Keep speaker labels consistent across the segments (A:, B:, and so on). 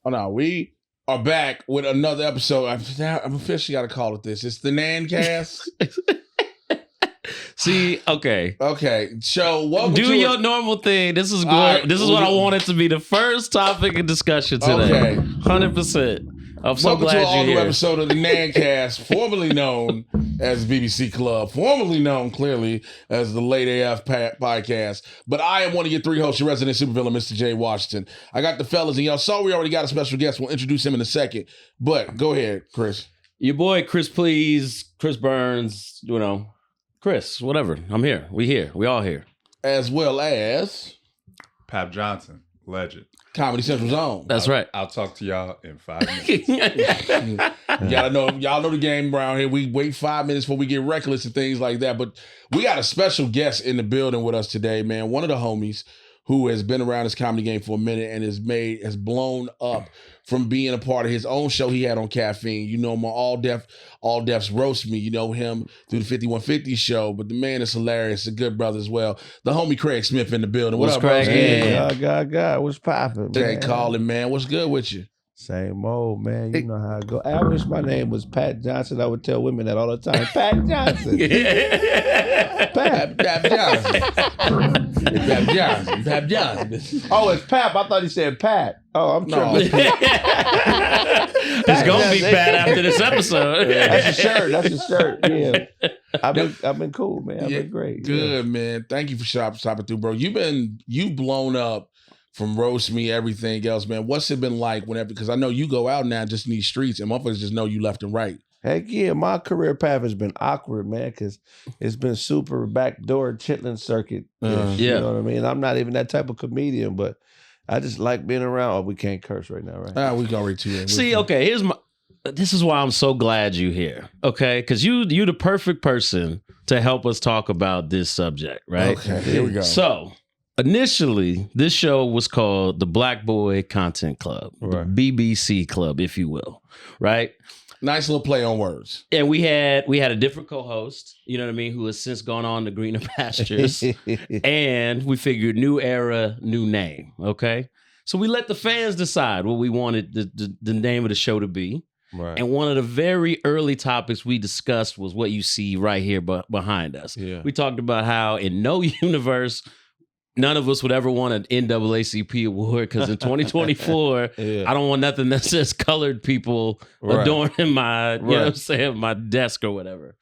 A: Oh no, we are back with another episode. I'm officially got to call it this. It's the NAANCast.
B: See, okay.
A: So welcome
B: do
A: to
B: your normal thing. This is good.
A: Right,
B: this is what I wanted to be the first topic of discussion today.
A: Okay.
B: 100%. I'm so
A: welcome
B: glad
A: to an
B: you're
A: all-new
B: here.
A: episode of the NAANCast, formerly known as BBC Club, formerly known clearly as the Late AF Podcast. But I am one of your three hosts, your resident supervillain, Mr. J. Washington. I got the fellas, and y'all saw we already got a special guest. We'll introduce him in a second. But go ahead, Chris.
B: Your boy, Chris Burns, Chris, whatever. I'm here. We here. We all here.
A: As well as
C: Papp Johnson, legend.
A: Comedy Central Zone.
B: That's right.
C: I'll talk to y'all in 5 minutes.
A: y'all know the game around here. We wait 5 minutes before we get reckless and things like that. But we got a special guest in the building with us today, man. One of the homies who has been around this comedy game for a minute and has blown up from being a part of his own show he had on Caffeine. You know him on All Deafs Roast Me. You know him through the 5150 show, but the man is hilarious. A good brother as well. The homie Kraig Smith in the building. What's up,
B: Kraig?
D: God. What's poppin', man?
A: Ain't calling, man. What's good with you?
D: Same old, man. You know how I go. I wish my name was Pat Johnson. I would tell women that all the time. Pat Johnson.
A: Papp Johnson. Papp Johnson.
D: Oh, it's Pap. I thought he said Pat. Oh, I'm tripping.
B: It's gonna be bad after this episode.
D: That's a shirt. Yeah. I've been cool, man. I've been great.
A: Good, man. Thank you for stopping through, bro. You've blown up from Roast Me, everything else, man. What's it been like whenever, because I know you go out now just in these streets and motherfuckers just know you left and right.
D: Heck yeah, my career path has been awkward, man, because it's been super backdoor chitlin circuit. You know what I mean? I'm not even that type of comedian, but I just like being around. Oh, we can't curse right now, right?
A: We gonna reach you in.
B: See, okay, this is why I'm so glad you're here, okay? Because you're the perfect person to help us talk about this subject, right?
A: Okay, here we go.
B: So, initially, this show was called the Black Boy Content Club,
D: Right.
B: the BBC Club, if you will, right?
A: Nice little play on words.
B: And we had a different co-host, you know what I mean, who has since gone on to greener pastures. And we figured new era, new name, okay? So we let the fans decide what we wanted the name of the show to be.
D: Right.
B: And one of the very early topics we discussed was what you see right here behind us.
D: Yeah.
B: We talked about how in no universe none of us would ever want an NAACP award because in 2024, I don't want nothing that says colored people adorning my, you know what I'm saying, my desk or whatever.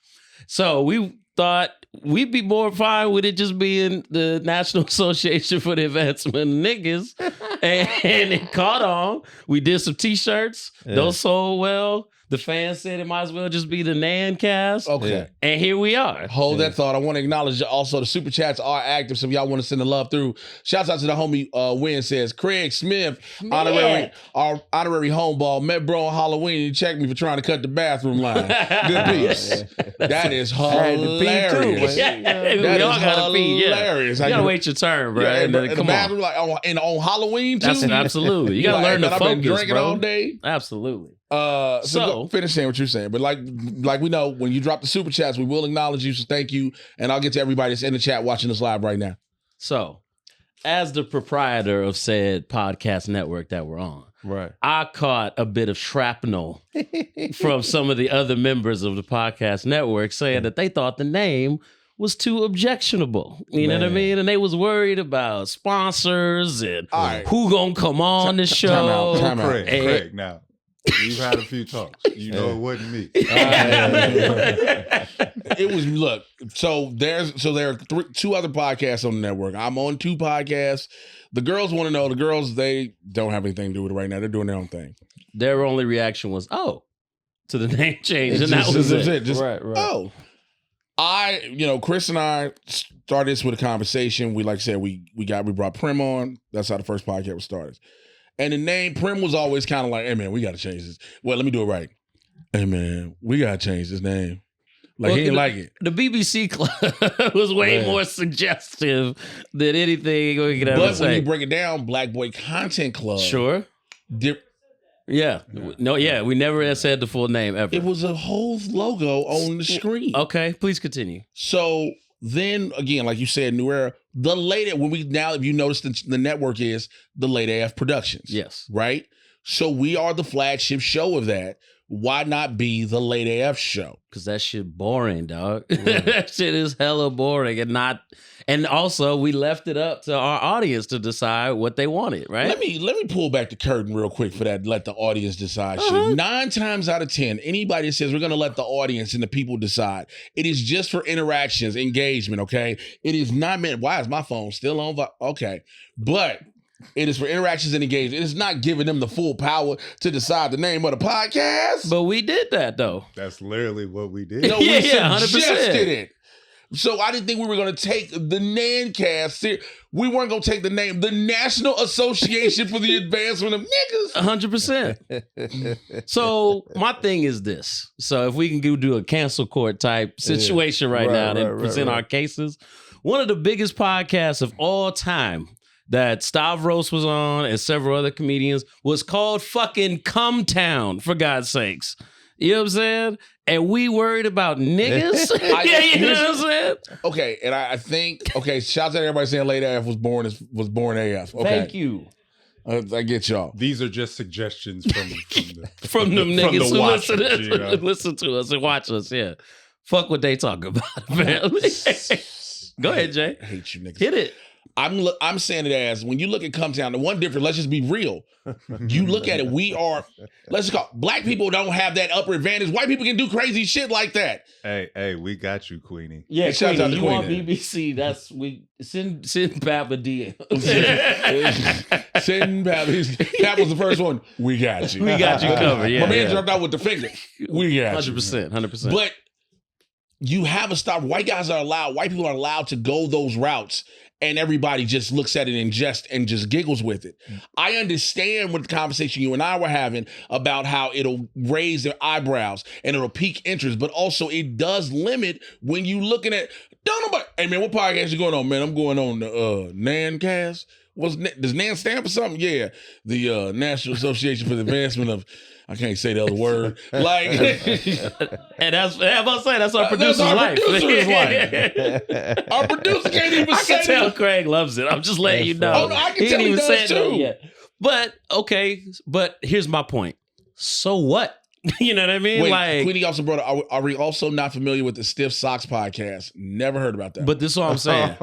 B: So we thought we'd be more fine with it just being the National Association for the Advancement of Niggas. And it caught on. We did some t-shirts. Those sold well. The fans said it might as well just be the NAANcast.
A: Okay.
B: And here we are.
A: Hold that thought. I want to acknowledge also the super chats are active. So if y'all want to send the love through, shouts out to the homie Win says, Kraig Smith, honorary homeball, met bro on Halloween. He checked me for trying to cut the bathroom line. Good piece. That is hilarious.
B: We all got to pee.
A: Hilarious.
B: You got to wait your turn, bro.
A: Yeah,
B: and then,
A: in
B: come
A: the bathroom, like on Halloween too.
B: Absolutely. You got to learn to
A: I've
B: focus,
A: been drinking
B: bro.
A: all day.
B: Absolutely.
A: So finish saying what you're saying, but like we know, when you drop the super chats, we will acknowledge you. So thank you, and I'll get to everybody that's in the chat watching us live right now.
B: So, as the proprietor of said podcast network that we're on,
D: Right.
B: I caught a bit of shrapnel from some of the other members of the podcast network saying that they thought the name was too objectionable. You know what I mean? And they was worried about sponsors and who gonna come on the show.
A: Time out.
C: Kraig, now. We've had a few talks. You know it wasn't me.
A: It was So there are two other podcasts on the network. I'm on 2 podcasts. The girls want to know. The girls, they don't have anything to do with it right now. They're doing their own thing.
B: Their only reaction was, to the name change, and that was it.
A: Right. Chris and I started this with a conversation. We brought Prim on. That's how the first podcast was started. And the name Prim was always kind of like, hey man, we got to change this. Well, let me do it right. Hey man, we got to change this name. He didn't like it.
B: The BBC Club was way more suggestive than anything we could ever say.
A: But when you break it down, Black Boy Content Club.
B: Sure. We never said the full name ever.
A: It was a whole logo on the screen.
B: Okay, please continue.
A: So then again, like you said, New Era, the late, if you notice the network is the Late AF Productions.
B: Yes.
A: Right? So we are the flagship show of that. Why not be the Late AF show?
B: Because that shit boring, dog. That shit is hella boring and also we left it up to our audience to decide what they wanted, right?
A: Let me pull back the curtain real quick for that. Let the audience decide shit. 9 times out of 10, anybody that says we're gonna let the audience and the people decide, it is just for interactions, engagement, okay? It is not meant. Why is my phone still on? Okay. But it is for interactions and engagement. It is not giving them the full power to decide the name of the podcast.
B: But we did that though.
C: That's literally what we did.
A: No, we
B: 100%.
A: suggested it. So I didn't think we were going to take the NAANCast. We weren't going to take the name, the National Association for the Advancement of Niggas.
B: 100%. So my thing is this. So if we can do a cancel court type situation now and present our cases, one of the biggest podcasts of all time that Stavros was on and several other comedians was called fucking Come Town, for God's sakes. You know what I'm saying? And we worried about niggas? You know what I'm saying?
A: Okay, and I think, shout out to everybody saying Late AF was born AF. Okay.
B: Thank you.
A: I get y'all.
C: These are just suggestions
B: from them niggas who
C: watchers,
B: listen to us and watch us, yeah. Fuck what they talk about, man. Go ahead, Jay.
A: I hate you niggas.
B: Hit it.
A: I'm saying it as, when you look at Come Town, the one difference, let's just be real. You look at it, let's just call, black people don't have that upper advantage. White people can do crazy shit like that.
C: Hey, we got you, Queenie.
B: Yeah,
A: shout out to
B: you
A: Queenie.
B: on BBC, send Papp a DM.
A: Send Papp, that was the first one. We got you.
B: We got you covered, yeah.
A: My man jumped out with the finger. We got
B: 100%.
A: But you have a stop. White people are allowed to go those routes, and everybody just looks at it and just giggles with it. I understand what the conversation you and I were having about how it'll raise their eyebrows and it'll pique interest, but also it does limit when you looking at, hey man, what podcast you going on, man? I'm going on the NAANCast. Does NAAN stand for something? Yeah, the National Association for the Advancement of, I can't say the other word. Like,
B: and that's our producer's life.
A: Producer's life. Our producer can't even say
B: I can tell Kraig loves it. I'm just letting you know.
A: Oh, no, I can tell he does too.
B: But here's my point. So what? You know what I mean?
A: Wait,
B: like,
A: Queenie also brought up, are we also not familiar with the Stiff Socks podcast? Never heard about that.
B: But this is what I'm saying.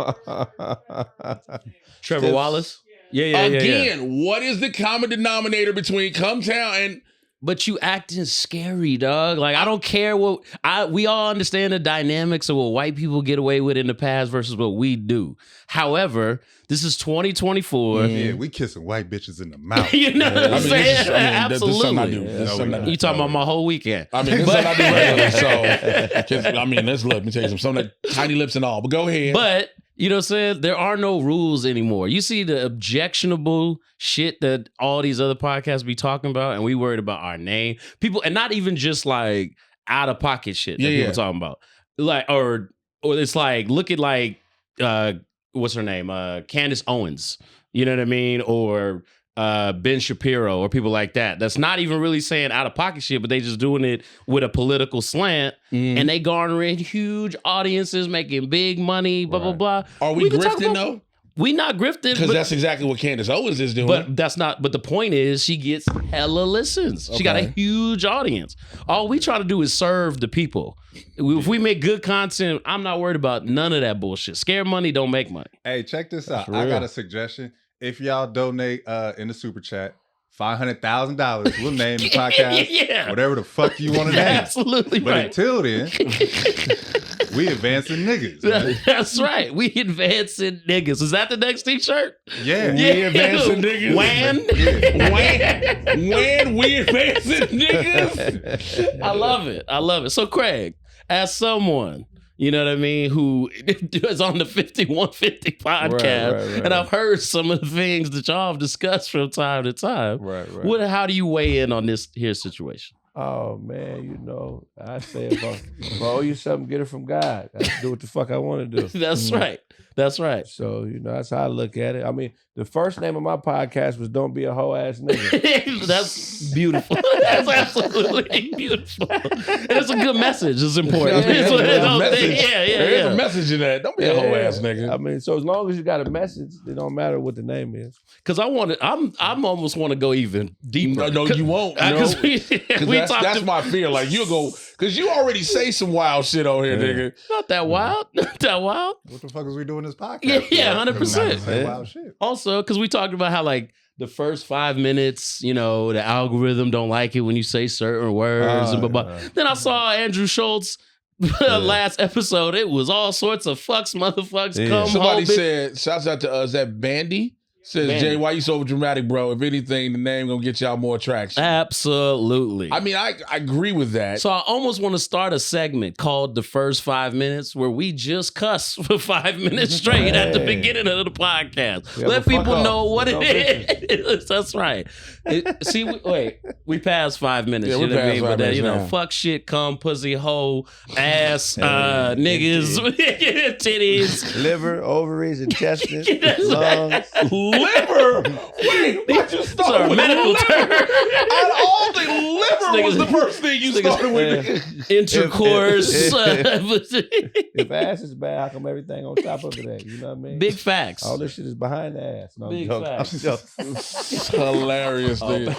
B: Trevor Wallace? Yeah.
A: Again, what is the common denominator between Come Town and...
B: But you acting scary, dog. Like, I don't care we all understand the dynamics of what white people get away with in the past versus what we do. However, this is 2024.
C: Yeah, we kissing white bitches in the mouth.
B: You know what I'm saying?
A: Absolutely. This is something I do.
B: You talking about my whole weekend.
A: I mean, this is something I do regularly. So, I mean, let me tell you some of that tiny lips and all, but go ahead.
B: But, you know what I'm saying? There are no rules anymore. You see the objectionable shit that all these other podcasts be talking about, and we worried about our name. People, and not even just like out of pocket shit that people talking about. Like, or it's like, look at like, what's her name? Candace Owens. You know what I mean? Or Ben Shapiro or people like that. That's not even really saying out of pocket shit, but they just doing it with a political slant, and they garnering huge audiences, making big money, blah, blah.
A: Are we grifting though?
B: We not grifting.
A: Because that's exactly what Candace Owens is doing.
B: But the point is she gets hella listens. She got a huge audience. All we try to do is serve the people. If we make good content, I'm not worried about none of that bullshit. Scare money don't make money.
C: Hey, check this out. I got a suggestion. If y'all donate in the super chat, $500,000, we'll name the podcast whatever the fuck you want to name.
B: Absolutely
C: but
B: right.
C: Until then, we advancing niggas. Man.
B: That's right. We advancing niggas. Is that the next t-shirt?
C: Yeah.
A: We advancing niggas. When we advancing niggas.
B: I love it. So Kraig, as someone, you know what I mean, who is on the 5150 podcast, and I've heard some of the things that y'all have discussed from time to time.
D: Right.
B: How do you weigh in on this here situation?
D: Oh man, you know, I say if I owe you something, get it from God. I do what the fuck I want to do.
B: That's right. That's right.
D: So, that's how I look at it. I mean, the first name of my podcast was Don't Be a Hoe Ass Nigga.
B: That's beautiful. That's absolutely beautiful. And it's a good message. It's important.
A: There is
B: Yeah.
A: a message in that. Don't be a hoe ass nigga.
D: I mean, so as long as you got a message, it don't matter what the name is.
B: Because I'm almost want to go even deeper.
A: No, you won't.
B: Because
A: that's my fear. Like you'll go because you already say some wild shit on here, nigga.
B: Not that wild. Not that wild.
C: What the fuck is we doing this podcast?
B: Yeah, 100%.
C: Wild shit.
B: Also, because we talked about how like the first 5 minutes, the algorithm don't like it when you say certain words and blah blah. Then I saw Andrew Schultz. Last episode, it was all sorts of fucks, motherfucks. Come
A: Somebody
B: home,
A: said, shouts out to us, that Bandy. Says,
B: Bandy.
A: Jay, why you so dramatic, bro? If anything, the name gonna get y'all more traction.
B: Absolutely.
A: I mean, I agree with that.
B: So I almost want to start a segment called The First 5 Minutes where we just cuss for 5 minutes straight at the beginning of the podcast. Let people know what it is. That's right. We passed 5 minutes.
A: Yeah,
B: you know what I mean? But
A: now.
B: fuck, shit, cum, pussy, hoe, ass, niggas, titties,
D: Liver, ovaries, intestines, lungs.
A: Liver? Wait, why'd you start with
B: medical
A: liver?
B: term.
A: Out of all things, liver was the first thing you started with.
B: Intercourse.
D: If ass is bad, how come everything on top of it? You know what I mean?
B: Big facts.
D: All this shit is behind the ass. No,
B: Big
D: I'm
B: facts.
A: It's hilarious, dude.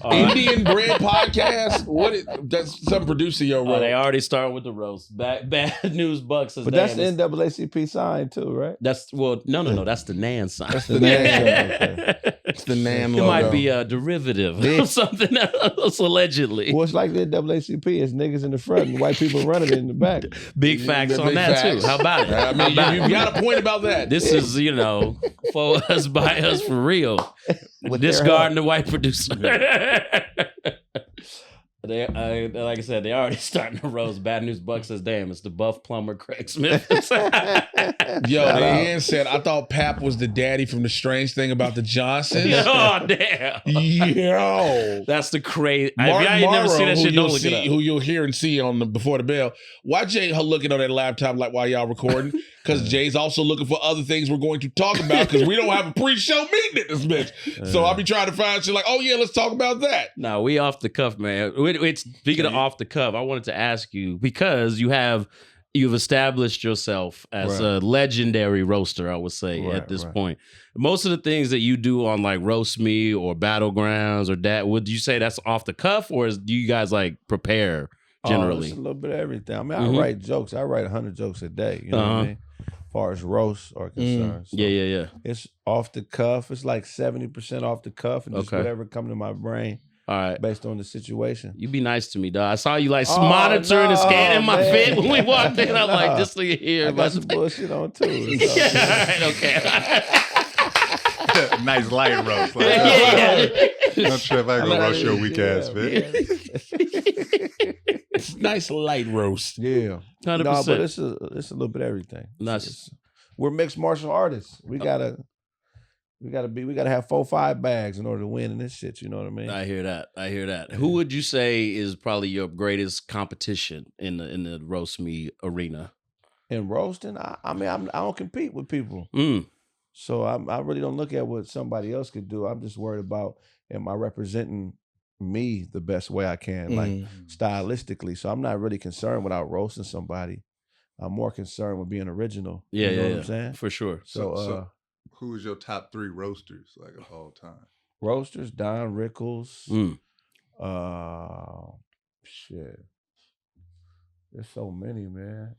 A: Indian Bread Podcast? That's some producer yo wrote.
B: They already started with the roast. Bad News Bucks.
D: But that's the NAACP sign too, right?
B: That's no. That's the NAAN sign.
D: That's the NAAN. Okay.
A: It's the NAAN
B: It
A: logo.
B: might be a derivative of something else, allegedly.
D: Well, it's like the NAACP. It's niggas in the front and white people running in the back.
B: Big facts on that
A: facts.
B: too. How about it?
A: I mean, you got a point about that.
B: This is, for us, by us, for real. Discarding the white producer. They, like I said, they already starting to roast. Bad News Buck says, "Damn, it's the buff plumber Kraig Smith."
A: Yo, Leanne said, I thought Papp was the daddy from The Strange Thing About the Johnsons.
B: Oh damn!
A: Yo,
B: That's the crazy.
A: Mark
B: If y'all never seen that shit, don't look it up.
A: who you'll hear and see on the Before the Bell. Why Jay looking on that laptop like while y'all recording? Because Jay's also looking for other things we're going to talk about because we don't have a pre-show meeting at this bitch. So I'll be trying to find shit like, oh yeah, let's talk about that.
B: No, we off the cuff, man. Speaking of off the cuff, I wanted to ask you because you've established yourself as a legendary roaster, I would say, at this point. Most of the things that you do on like Roast Me or Battlegrounds or that, would you say that's off the cuff, or do you guys like prepare generally?
D: It's a little bit of everything. I mean, I write jokes. I write 100 jokes a day. You know what I mean? As far as roasts are concerned. So
B: Yeah.
D: it's off the cuff. It's like 70% off the cuff and just whatever come to my brain.
B: All right.
D: Based on the situation.
B: You be nice to me, dog. I saw you like monitoring and scanning my fit when we walked in. I'm like, this nigga here.
D: I got some bullshit on too.
B: Yeah, all right, okay.
C: Nice light roast. Don't trip. I go roast your weak ass, man.
A: It's nice light roast.
D: Yeah.
B: 100%.
D: No, but it's a little bit of everything. We're mixed martial artists. We gotta have 4-5 bags in order to win in this shit. You know what I mean?
B: I hear that. Who would you say is probably your greatest competition in the roast me arena?
D: In roasting, I don't compete with people. So I really don't look at what somebody else could do. I'm just worried about, am I representing me the best way I can, like stylistically. So I'm not really concerned without roasting somebody. I'm more concerned with being original.
B: Yeah,
D: you know what I'm saying?
B: For sure.
C: So who is your top 3 roasters like of all time?
D: Roasters, Don Rickles. Shit. There's so many, man.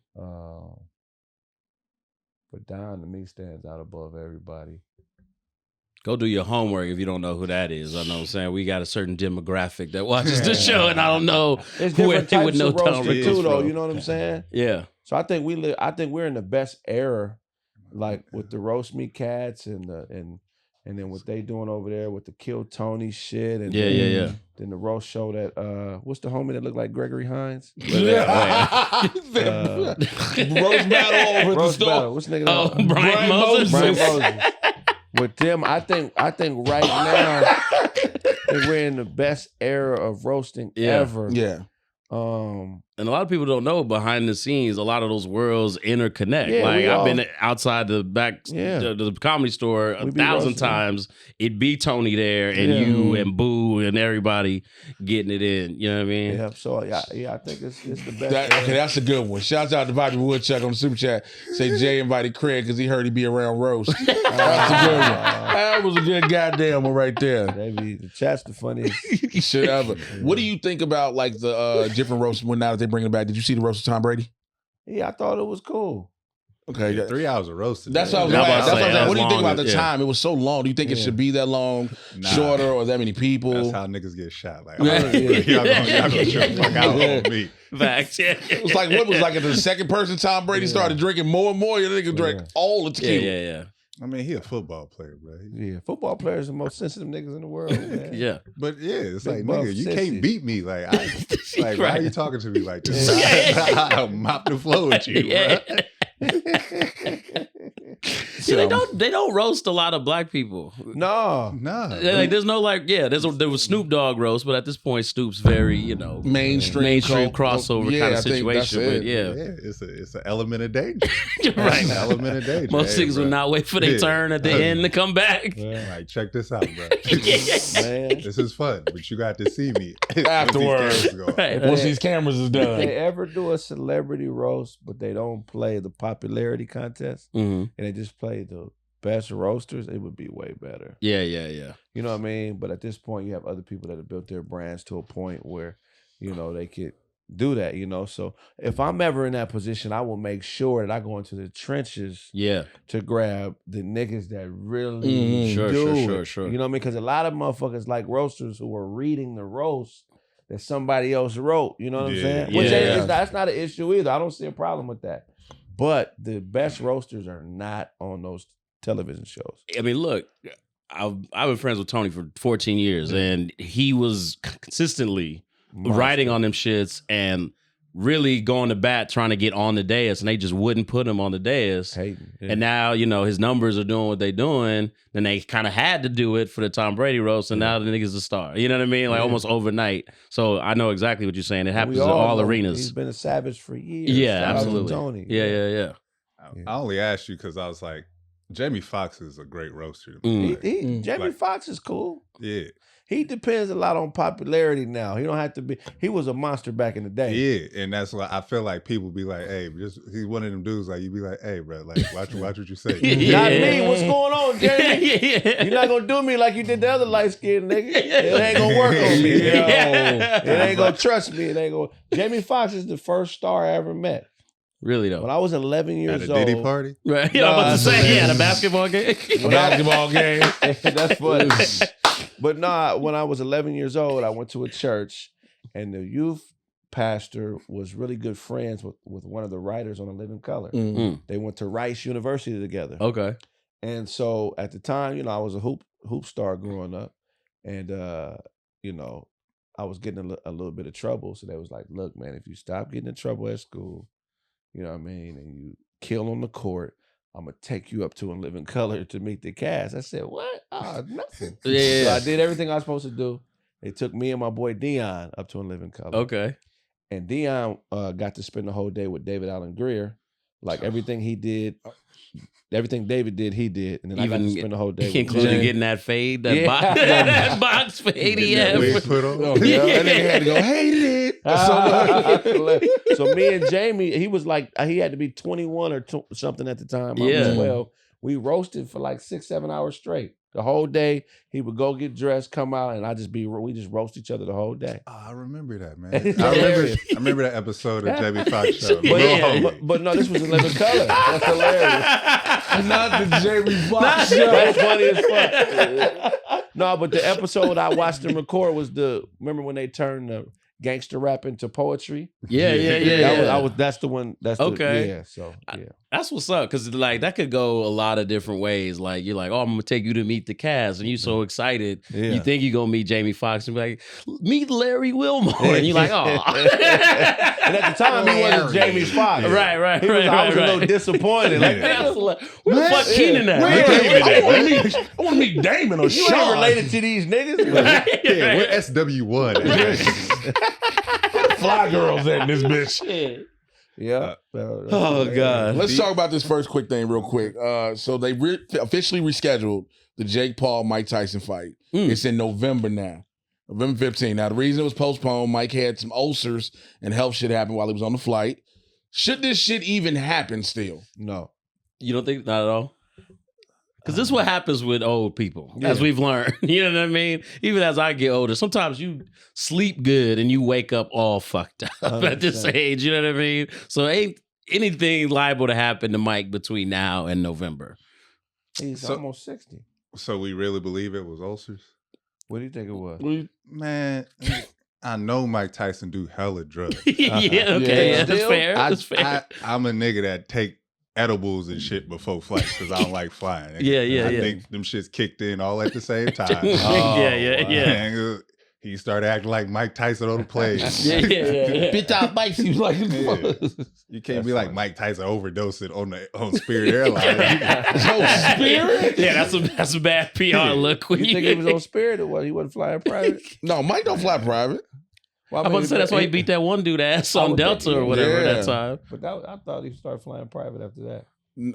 D: But Don to me stands out above everybody.
B: Go do your homework if you don't know who that is. I know what I'm saying. We got a certain demographic that watches the show, and I don't know where they would know Don Rickles
D: too, though.
B: from.
D: You know what I'm saying?
B: Yeah.
D: So I think we're in the best era, like with the Roast Me Cats and then what they doing over there with the Kill Tony shit and then the roast show that what's the homie that looked like Gregory Hines?
A: Roast battle over the store.
D: What's the nigga?
B: Oh, Brian Moses.
D: Brian Moses. With them, I think right now we're in the best era of roasting ever.
A: Yeah.
B: And a lot of people don't know behind the scenes, a lot of those worlds interconnect.
D: Yeah,
B: like I've been outside the the comedy store 1,000 times. It'd be Tony there and you and Boo and everybody getting it in. You know what I mean?
D: Yeah. So I think it's the best.
A: Okay, that's a good one. Shouts out to Bobby Woodchuck on the super chat. Say Jay invited Kraig because he heard he'd be around roast. That's a good one. That was a good goddamn one right there.
D: Maybe the chat's the funniest
A: shit ever. What do you think about like the different roasts when now that they bring it back? Did you see the roast of Tom Brady?
D: Yeah, I thought it was cool.
A: Okay,
C: yeah, 3 hours of roasted.
A: That's what I was saying. What do you think about the time? It was so long. Do you think it should be that long, shorter, or that many people?
C: That's how niggas get shot. Like, y'all gonna chill the fuck out on me.
B: Facts. Yeah.
A: It was like what was like the second person Tom Brady started drinking more and more. You nigga drank all the tequila.
B: Yeah.
C: I mean, he a football player, bro.
D: Yeah, football players are the most sensitive niggas in the world. Man.
B: Yeah.
C: But yeah, it's
D: Big
C: like, nigga, you can't beat me. Like, why are you talking to me like this? I'll mop the floor with you, bro.
B: See, they don't roast a lot of black people.
D: No.
B: Like there's no there was Snoop Dogg roast, but at this point Snoop's very, mainstream crossover kind of situation. But
C: it's an element of danger.
B: Right.
C: It's an element of danger.
B: Most niggas would not wait for their turn at the end to come back.
C: Like, check this out, bro. Man. This is fun, but you got to see me
A: afterwards. Once these cameras is done.
D: If they ever do a celebrity roast, but they don't play the popularity contest, and they just play the best roasters, it would be way better.
B: Yeah.
D: You know what I mean? But at this point, you have other people that have built their brands to a point where, they could do that, So if I'm ever in that position, I will make sure that I go into the trenches to grab the niggas that really do it.
B: Sure.
D: You know what I mean? Because a lot of motherfuckers like roasters who are reading the roast that somebody else wrote. You know what I'm saying? Which that's not an issue either. I don't see a problem with that. But the best roasters are not on those television shows.
B: I mean, look, I've been friends with Tony for 14 years, and he was consistently writing on them shits and really going to bat trying to get on the dais, and they just wouldn't put him on the dais. And now, his numbers are doing what they're doing. Then they kind of had to do it for the Tom Brady roast, and now the nigga's a star. You know what I mean? Like almost overnight. So I know exactly what you're saying. It happens in all arenas.
D: He's been a savage for years.
B: Yeah, absolutely.
D: Tony.
B: Yeah.
C: I only asked you because I was like, Jamie Foxx is a great roaster.
D: Jamie Foxx is cool.
C: Yeah.
D: He depends a lot on popularity now. He don't have to be. He was a monster back in the day.
C: Yeah, and that's why I feel like people be like, "Hey, he's one of them dudes." Like you be like, "Hey, bro, like watch what you say."
D: Not me. What's going on, Jamie? You're not gonna do me like you did the other light skinned nigga. It ain't gonna work on me. It ain't gonna trust me. It ain't gonna. Jamie Foxx is the first star I ever met.
B: Really though.
D: When I was 11 years
C: old. At a Diddy party?
B: Right. I'm about to say, the basketball game.
A: Basketball game.
D: That's funny. But when I was 11 years old, I went to a church, and the youth pastor was really good friends with one of the writers on A Living Color. Mm-hmm. They went to Rice University together.
B: Okay.
D: And so at the time, I was a hoop star growing up, and I was getting a little bit of trouble. So they was like, "Look, man, if you stop getting in trouble at school, you know what I mean, and you kill on the court, I'm going to take you up to A Living Color to meet the cast." I said, "What? Oh, nothing."
B: Yeah.
D: So I did everything I was supposed to do. They took me and my boy Dion up to A Living Color.
B: Okay.
D: And Dion got to spend the whole day with David Allen Greer. Like everything he did, everything David did, he did. And then I got to spend the whole day with
B: including getting that fade, that box for ADF.
C: Put on.
A: And then they had to go, "Hated it."
D: So me and Jamie, he was like, he had to be 21 or something at the time. I was 12. We roasted for like 6-7 hours straight. The whole day, he would go get dressed, come out, and we just roast each other the whole day.
C: Oh, I remember that, man. I remember that episode of Jamie Foxx show.
D: But no, this was A Living Color. That's hilarious.
A: Not the Jamie Foxx show.
D: That's funny as fuck. No, but the episode I watched them record was remember when they turned the gangster rap into poetry?
B: Yeah.
D: That's the one. That's
B: okay.
D: So
B: that's what's up, because like that could go a lot of different ways. Like you're like, "Oh, I'm gonna take you to meet the cast," and you're so excited. Yeah. You think you're gonna meet Jamie Foxx and be like, "Meet Larry Wilmore," and you're like, "Oh."
D: And at the time, he wasn't Jamie Foxx.
B: Right.
D: I was a little disappointed. Like,
B: where the fuck Keenan at?
A: I want to meet Damon or Sean.
D: You ain't related to these niggas.
C: We're SW1.
A: fly girls at in this bitch.
D: Yeah.
B: Oh God.
A: Let's talk about this first quick thing real quick. So they officially rescheduled the Jake Paul Mike Tyson fight. It's in November now. November 15th. Now, the reason it was postponed, Mike had some ulcers and health shit happen while he was on the flight. Should this shit even happen still?
D: No.
B: You don't think not at all? Because this is what happens with old people, as we've learned. You know what I mean? Even as I get older, sometimes you sleep good and you wake up all fucked up at this age. You know what I mean? So ain't anything liable to happen to Mike between now and November.
D: He's almost 60.
C: So we really believe it was ulcers?
D: What do you think it was?
C: Man, I know Mike Tyson do hella drugs.
B: That's fair.
C: I'm a nigga that take edibles and shit before flights because I don't like flying. I think them shits kicked in all at the same time. Man, he started acting like Mike Tyson on the plane.
A: Bitch out bites you like
C: you can't be like Mike Tyson overdosing on Spirit Airlines.
A: Spirit?
B: Yeah, that's a bad PR look.
D: You think he was on Spirit or what? He wasn't flying private?
A: No, Mike don't fly private.
D: Well,
B: I'm about to say that's why he beat that one dude ass on Delta or whatever that time.
D: But I thought he started flying private after that.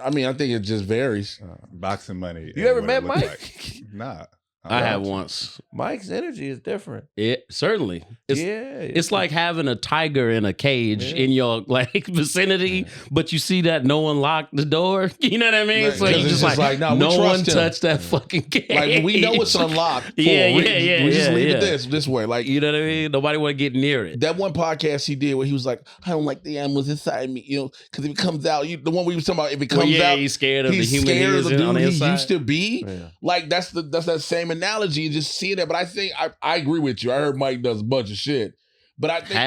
A: I mean, I think it just varies.
C: Boxing money.
D: You ever met Mike?
C: Like. Nah.
B: I have once.
D: Mike's energy is different.
B: It certainly. It's like having a tiger in a cage in your vicinity, but you see that no one locked the door. You know what I mean? So you just like no one touched that fucking cage.
A: Like we know it's unlocked. We just leave it this way. Like
B: you know what I mean? Nobody want to get near it.
A: That one podcast he did where he was like, I don't like the animals inside me, because if it comes out, the one we were talking about, if it comes out,
B: he's scared of the human
A: dude he
B: inside.
A: used to be. Yeah. Like that's that same analogy, just seeing that. But I think I agree with you. I heard Mike does a bunch of shit, but I think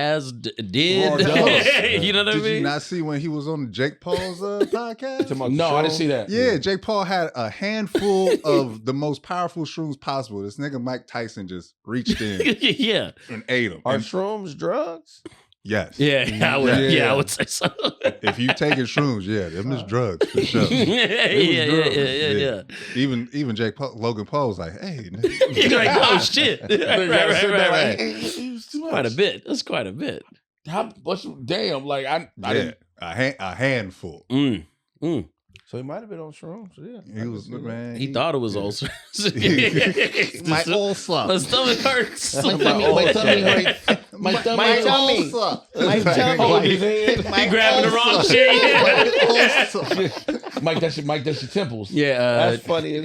B: you know what I mean?
C: Did you not see when he was on Jake Paul's podcast?
A: No, I didn't see that.
C: Yeah, Jake Paul had a handful of the most powerful shrooms possible. This nigga Mike Tyson just reached in, and ate them.
D: Are shrooms drugs?
C: Yes.
B: I would say so.
C: If you taking shrooms, them is drugs for sure. Even Logan Paul was like, "Hey, nigga."
B: He's like, "Oh shit!" right. Quite a bit. That's quite a bit.
A: Damn, like I didn't.
C: A handful.
D: So he might have been on shrooms. Yeah,
C: he was man.
B: He thought it was ulcer.
C: My ulcer.
B: My stomach hurts.
A: My tummy hurts. My tummy.
B: He grabbing the wrong shit.
A: Mike, that's your temples.
B: Yeah,
D: that's funny.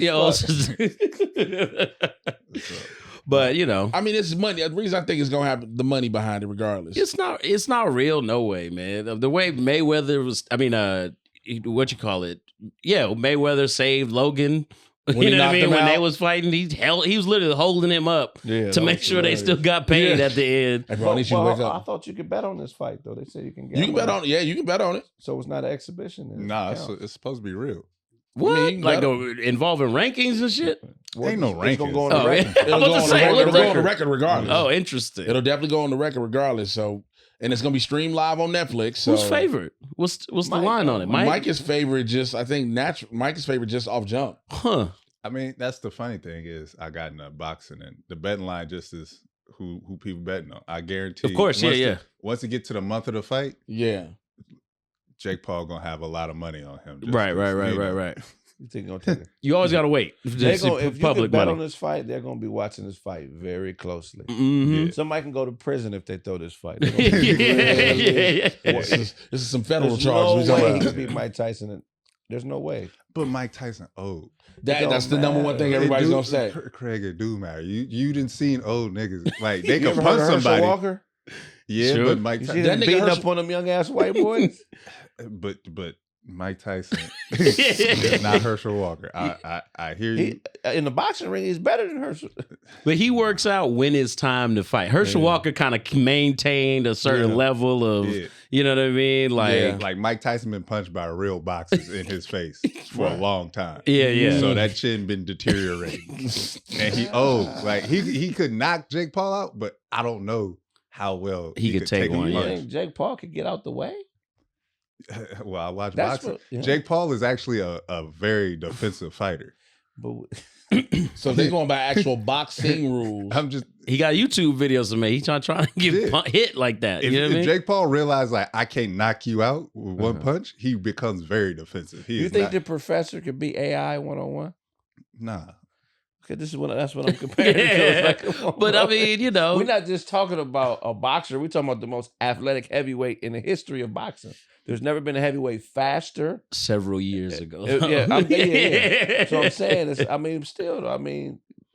B: But
A: I mean, it's money. The reason I think it's gonna have the money behind it, regardless.
B: It's not real. No way, man. The way Mayweather was. I mean, what you call it? Yeah, Mayweather saved Logan. You know what I mean? When they was fighting, he was literally holding him up to make sure they still got paid at the end.
A: I
D: thought you could bet on this fight, though. They said you can.
A: You can bet on it. Yeah, you can bet on it.
D: So it's not an exhibition.
C: Nah, it's supposed to be real.
B: What? I mean, like involving rankings and shit?
C: Ain't no rankings.
D: Gonna go on the record.
A: It'll go on the record regardless.
B: Oh, interesting.
A: It'll definitely go on the record regardless. So. And it's gonna be streamed live on Netflix. So.
B: Who's favorite? What's the line on it?
A: Mike is favorite. Mike is favorite just off jump.
B: Huh.
C: I mean, that's the funny thing is I got into boxing and the betting line just is who people betting on. I guarantee.
B: Of course,
C: once it get to the month of the fight, Jake Paul gonna have a lot of money on him.
B: Right.
D: You think gonna take it?
B: You always gotta wait.
D: If you can bet on this fight, they're gonna be watching this fight very closely.
B: Mm-hmm.
D: Somebody can go to prison if they throw this fight.
A: This is some federal charges.
D: No way he could beat Mike Tyson. There's no way.
C: But Mike Tyson old.
A: That's the number one thing everybody's gonna say.
C: Kraig, it do matter. You didn't seen old niggas like they can
D: ever
C: punch
D: heard of
C: somebody.
D: Walker?
C: Yeah,
B: sure.
C: but Mike Tyson
D: beating up on them young ass white boys.
C: but Mike Tyson is not Herschel Walker. I hear you.
D: In the boxing ring, he's better than Herschel.
B: But he works out when it's time to fight. Herschel Walker kind of maintained a certain level of, you know what I mean?
C: Like Mike Tyson been punched by real boxers in his face for a long time.
B: Yeah.
C: So that chin been deteriorating. And he old. Like he could knock Jake Paul out, but I don't know how well
B: he could take one.
D: You think Jake Paul could get out the way?
C: Well, I watch boxing. Jake Paul is actually a very defensive fighter.
D: But
A: So they going by actual boxing rules.
B: He got YouTube videos of me. He's trying to get hit like that.
C: If,
B: you know what I mean?
C: Jake Paul realized like I can't knock you out with one punch, he becomes very defensive.
D: You think the professor could beat AI 1-on-1?
C: Nah.
D: Okay, that's what I'm comparing.
B: But I mean,
D: we're not just talking about a boxer. We're talking about the most athletic heavyweight in the history of boxing. There's never been a heavyweight faster.
B: Several years ago.
D: Yeah. So I'm saying,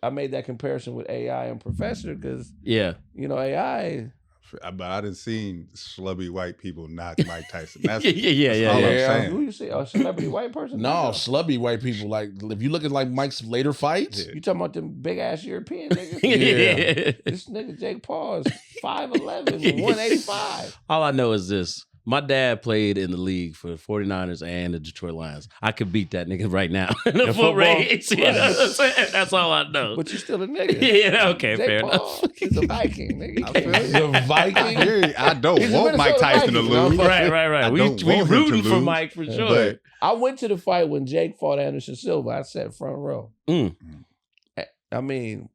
D: I made that comparison with AI and professor because, AI.
C: But I done seen schlubby white people knock Mike Tyson. That's,
B: yeah.
C: I'm saying.
D: Who you see? A celebrity white person?
A: No, schlubby white people. Like, if you look at like Mike's later fights.
D: You talking about them big ass European niggas? This nigga Jake Paul is 5'11", 185.
B: All I know is this. My dad played in the league for the 49ers and the Detroit Lions. I could beat that nigga right now in the foot race. You know what I'm saying? That's all I know.
D: But you still a nigga.
B: Yeah, okay,
D: Jake
B: fair
D: Paul,
B: enough.
D: He's a Viking, nigga.
A: He's a Viking?
C: I don't want Mike Tyson to lose.
B: Right. We rooting for Mike for sure.
C: But
D: I went to the fight when Jake fought Anderson Silva. I sat front row. I mean,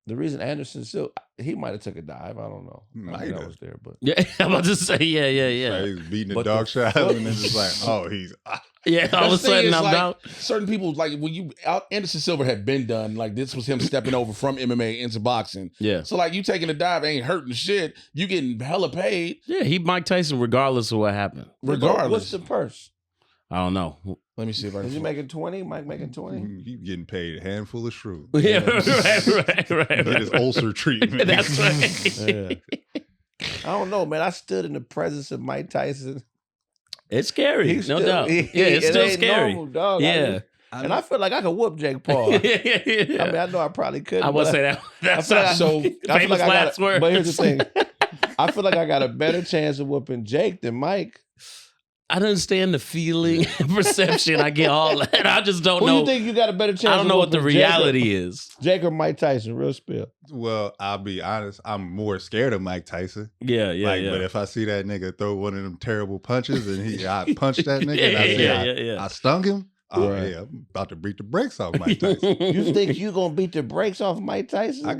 D: the reason Anderson Silva, he might have took a dive. I don't know. I was there, but
B: yeah, I'm about to say, yeah.
C: He's beating the dog shot, and then it's like, oh, he's.
B: Yeah, all of a sudden I'm out.
A: Certain people, like when Anderson Silva had been done, like this was him stepping over from MMA into boxing.
B: Yeah.
A: So like you taking a dive ain't hurting shit. You getting hella paid.
B: Yeah, he Mike Tyson regardless of what happened.
A: Regardless.
D: What's the purse?
B: I don't know.
A: Let me see if I can.
D: Is he making 20? Mike making 20?
C: You getting paid a handful of shrews.
B: Yeah, right.
C: Get his ulcer treatment.
B: That's right.
D: I don't know, man. I stood in the presence of Mike Tyson.
B: It's scary, no doubt. It's still scary.
D: Normal, dog.
B: Yeah.
D: I feel like I could whoop Jake Paul.
B: Yeah.
D: I mean, I know I probably could.
B: I would say that. That's
D: famous last word. But here's the thing. I feel like I got a better chance of whooping Jake than Mike.
B: I don't understand the feeling and perception. I get all that. I just don't know.
D: Who you think you got a better chance?
B: I don't know what the reality is.
D: Jake or Mike Tyson? Real spill.
C: Well, I'll be honest. I'm more scared of Mike Tyson.
B: Yeah.
C: But if I see that nigga throw one of them terrible punches and I punch that nigga, I stung him. Oh yeah, I'm about to beat the brakes off Mike Tyson.
D: You think you gonna beat the brakes off Mike Tyson?
C: I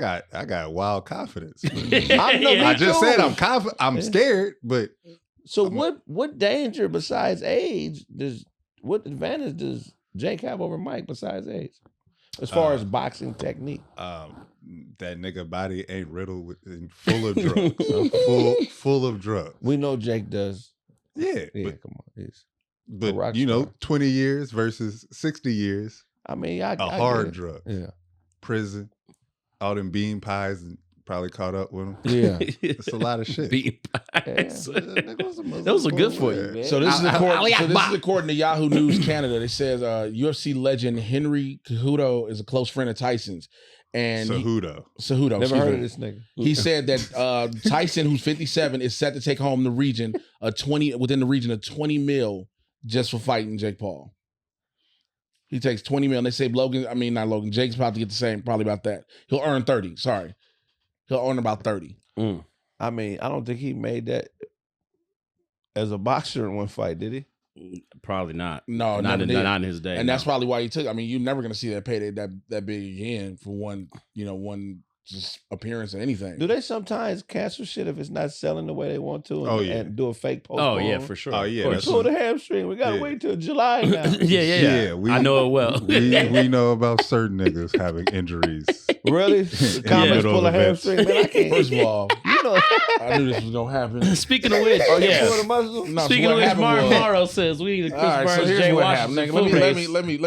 C: got wild confidence.
D: I
C: just said I'm confident. I'm scared, but.
D: So what danger besides age what advantage does Jake have over Mike besides age? As far as boxing technique.
C: That nigga body ain't riddled and full of drugs. full of drugs.
D: We know Jake does.
C: Yeah.
D: But, come on. He's
C: but 20 years versus 60 years.
D: I mean, I
C: hard drug.
D: Yeah.
C: Prison, all them bean pies and probably caught up with him.
D: Yeah.
C: It's a lot of shit.
B: Bean pies.
D: Yeah.
B: Those are good for you, man.
A: So this is according to Yahoo News Canada. It says UFC legend Henry Cejudo is a close friend of Tyson's. And Cejudo.
D: Never heard of this nigga.
A: He said that Tyson, who's 57, is set to take home within the region of 20 mil just for fighting Jake Paul. He takes 20 mil. And they say Jake's about to get the same, probably about that. He'll earn 30. Sorry. He'll earn about 30.
D: I mean, I don't think he made that as a boxer in one fight, did he?
B: Probably not.
A: No,
B: not in his day.
A: And that's probably why he took. I mean, you're never gonna see that payday that big again for one just appearance or anything.
D: Do they sometimes cancel shit if it's not selling the way they want to and do a fake post?
B: Oh yeah, for sure.
C: Oh yeah.
D: Pull the hamstring. We gotta wait till July now.
B: Yeah. I know it well.
C: we know about certain niggas having injuries.
D: Really? The comics pull a hamstring, man. I can't.
A: First of all, I knew this was gonna happen.
B: Speaking of which, Speaking of which, Morrow says we need to Chris Burns, Jay Washington.
A: Let me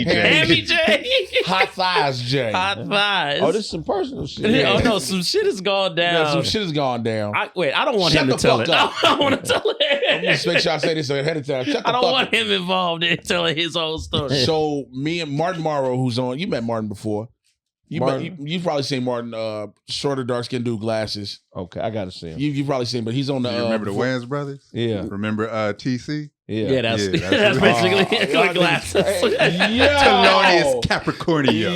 C: Hammy J.
A: Hot thighs, Jay.
B: Hot thighs.
D: Oh, this is some personal shit.
B: Oh no, some shit has gone down.
A: Yeah, some shit has gone down.
B: I don't want him to tell it. I don't want to tell it.
A: I'm just make sure I say this ahead of time.
B: I don't want him involved in telling his whole story.
A: So me and Martin Morrow, who's on, you met Martin before. You've probably seen Martin, shorter, dark skinned dude, glasses.
D: Okay, I gotta see him.
A: You've probably seen him, but he's on the.
C: You remember the Wayans brothers?
D: Yeah.
C: Remember TC?
B: Yeah, that's basically glasses.
C: Thelonious Capricornio.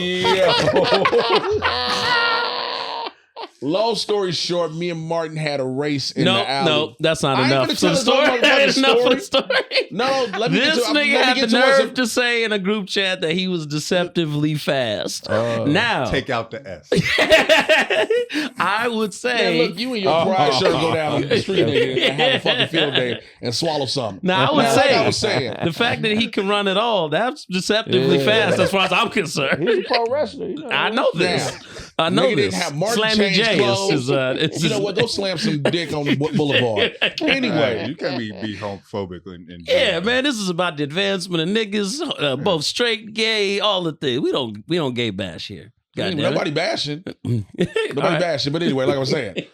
A: Long story short, me and Martin had a race in the alley.
B: No, that's not enough.
A: For the story.
B: That's enough for the story.
A: No, let me
B: this nigga had the nerve to say in a group chat that he was deceptively fast. Now,
C: take out the S.
B: I would say,
A: look, you and your pride shirt go down the street nigga, and have a fucking field day and swallow something.
B: Now, I was saying, the fact that he can run it all, that's deceptively fast as far as I'm concerned.
D: He's a pro wrestler. You know,
B: I know this. I know
A: nigga
B: this.
A: Didn't have Martin
B: Slammy J
A: clothes.
B: is
A: you know what? Go slam some dick on the boulevard. Anyway,
C: you can't be homophobic.
B: Yeah, man, this is about the advancement of niggas, both straight, gay, all the things. We don't gay bash here.
A: Nobody bashing. Nobody bashing. But anyway, like I was saying,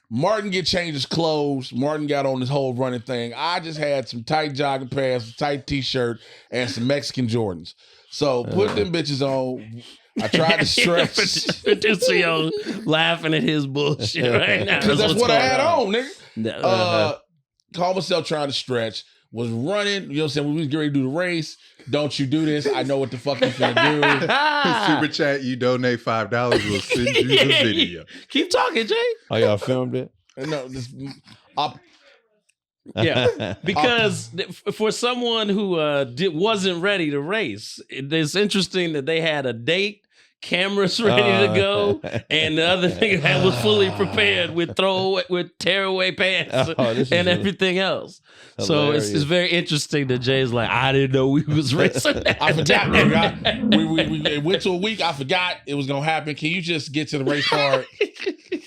A: Martin get changed his clothes. Martin got on this whole running thing. I just had some tight jogging pants, a tight t-shirt, and some Mexican Jordans. So put them bitches on. I tried to stretch.
B: Producer laughing at his bullshit right now.
A: Because that's what I had on, nigga. Called myself trying to stretch. Was running. You know what I'm saying? When we was getting ready to do the race. Don't you do this. I know what the fuck you're finna
C: do. Super chat, you donate $5, we'll send you the video.
B: Keep talking, Jay.
D: Oh, y'all filmed it?
A: No,
B: yeah, because for someone who wasn't ready to race, it's interesting that they had a date, cameras ready to go, and the other thing that was fully prepared with tearaway pants and everything else. Hilarious. So it's very interesting that Jay's like, I didn't know we was racing.
A: I forgot. We went to a week. I forgot it was gonna happen. Can you just get to the race part?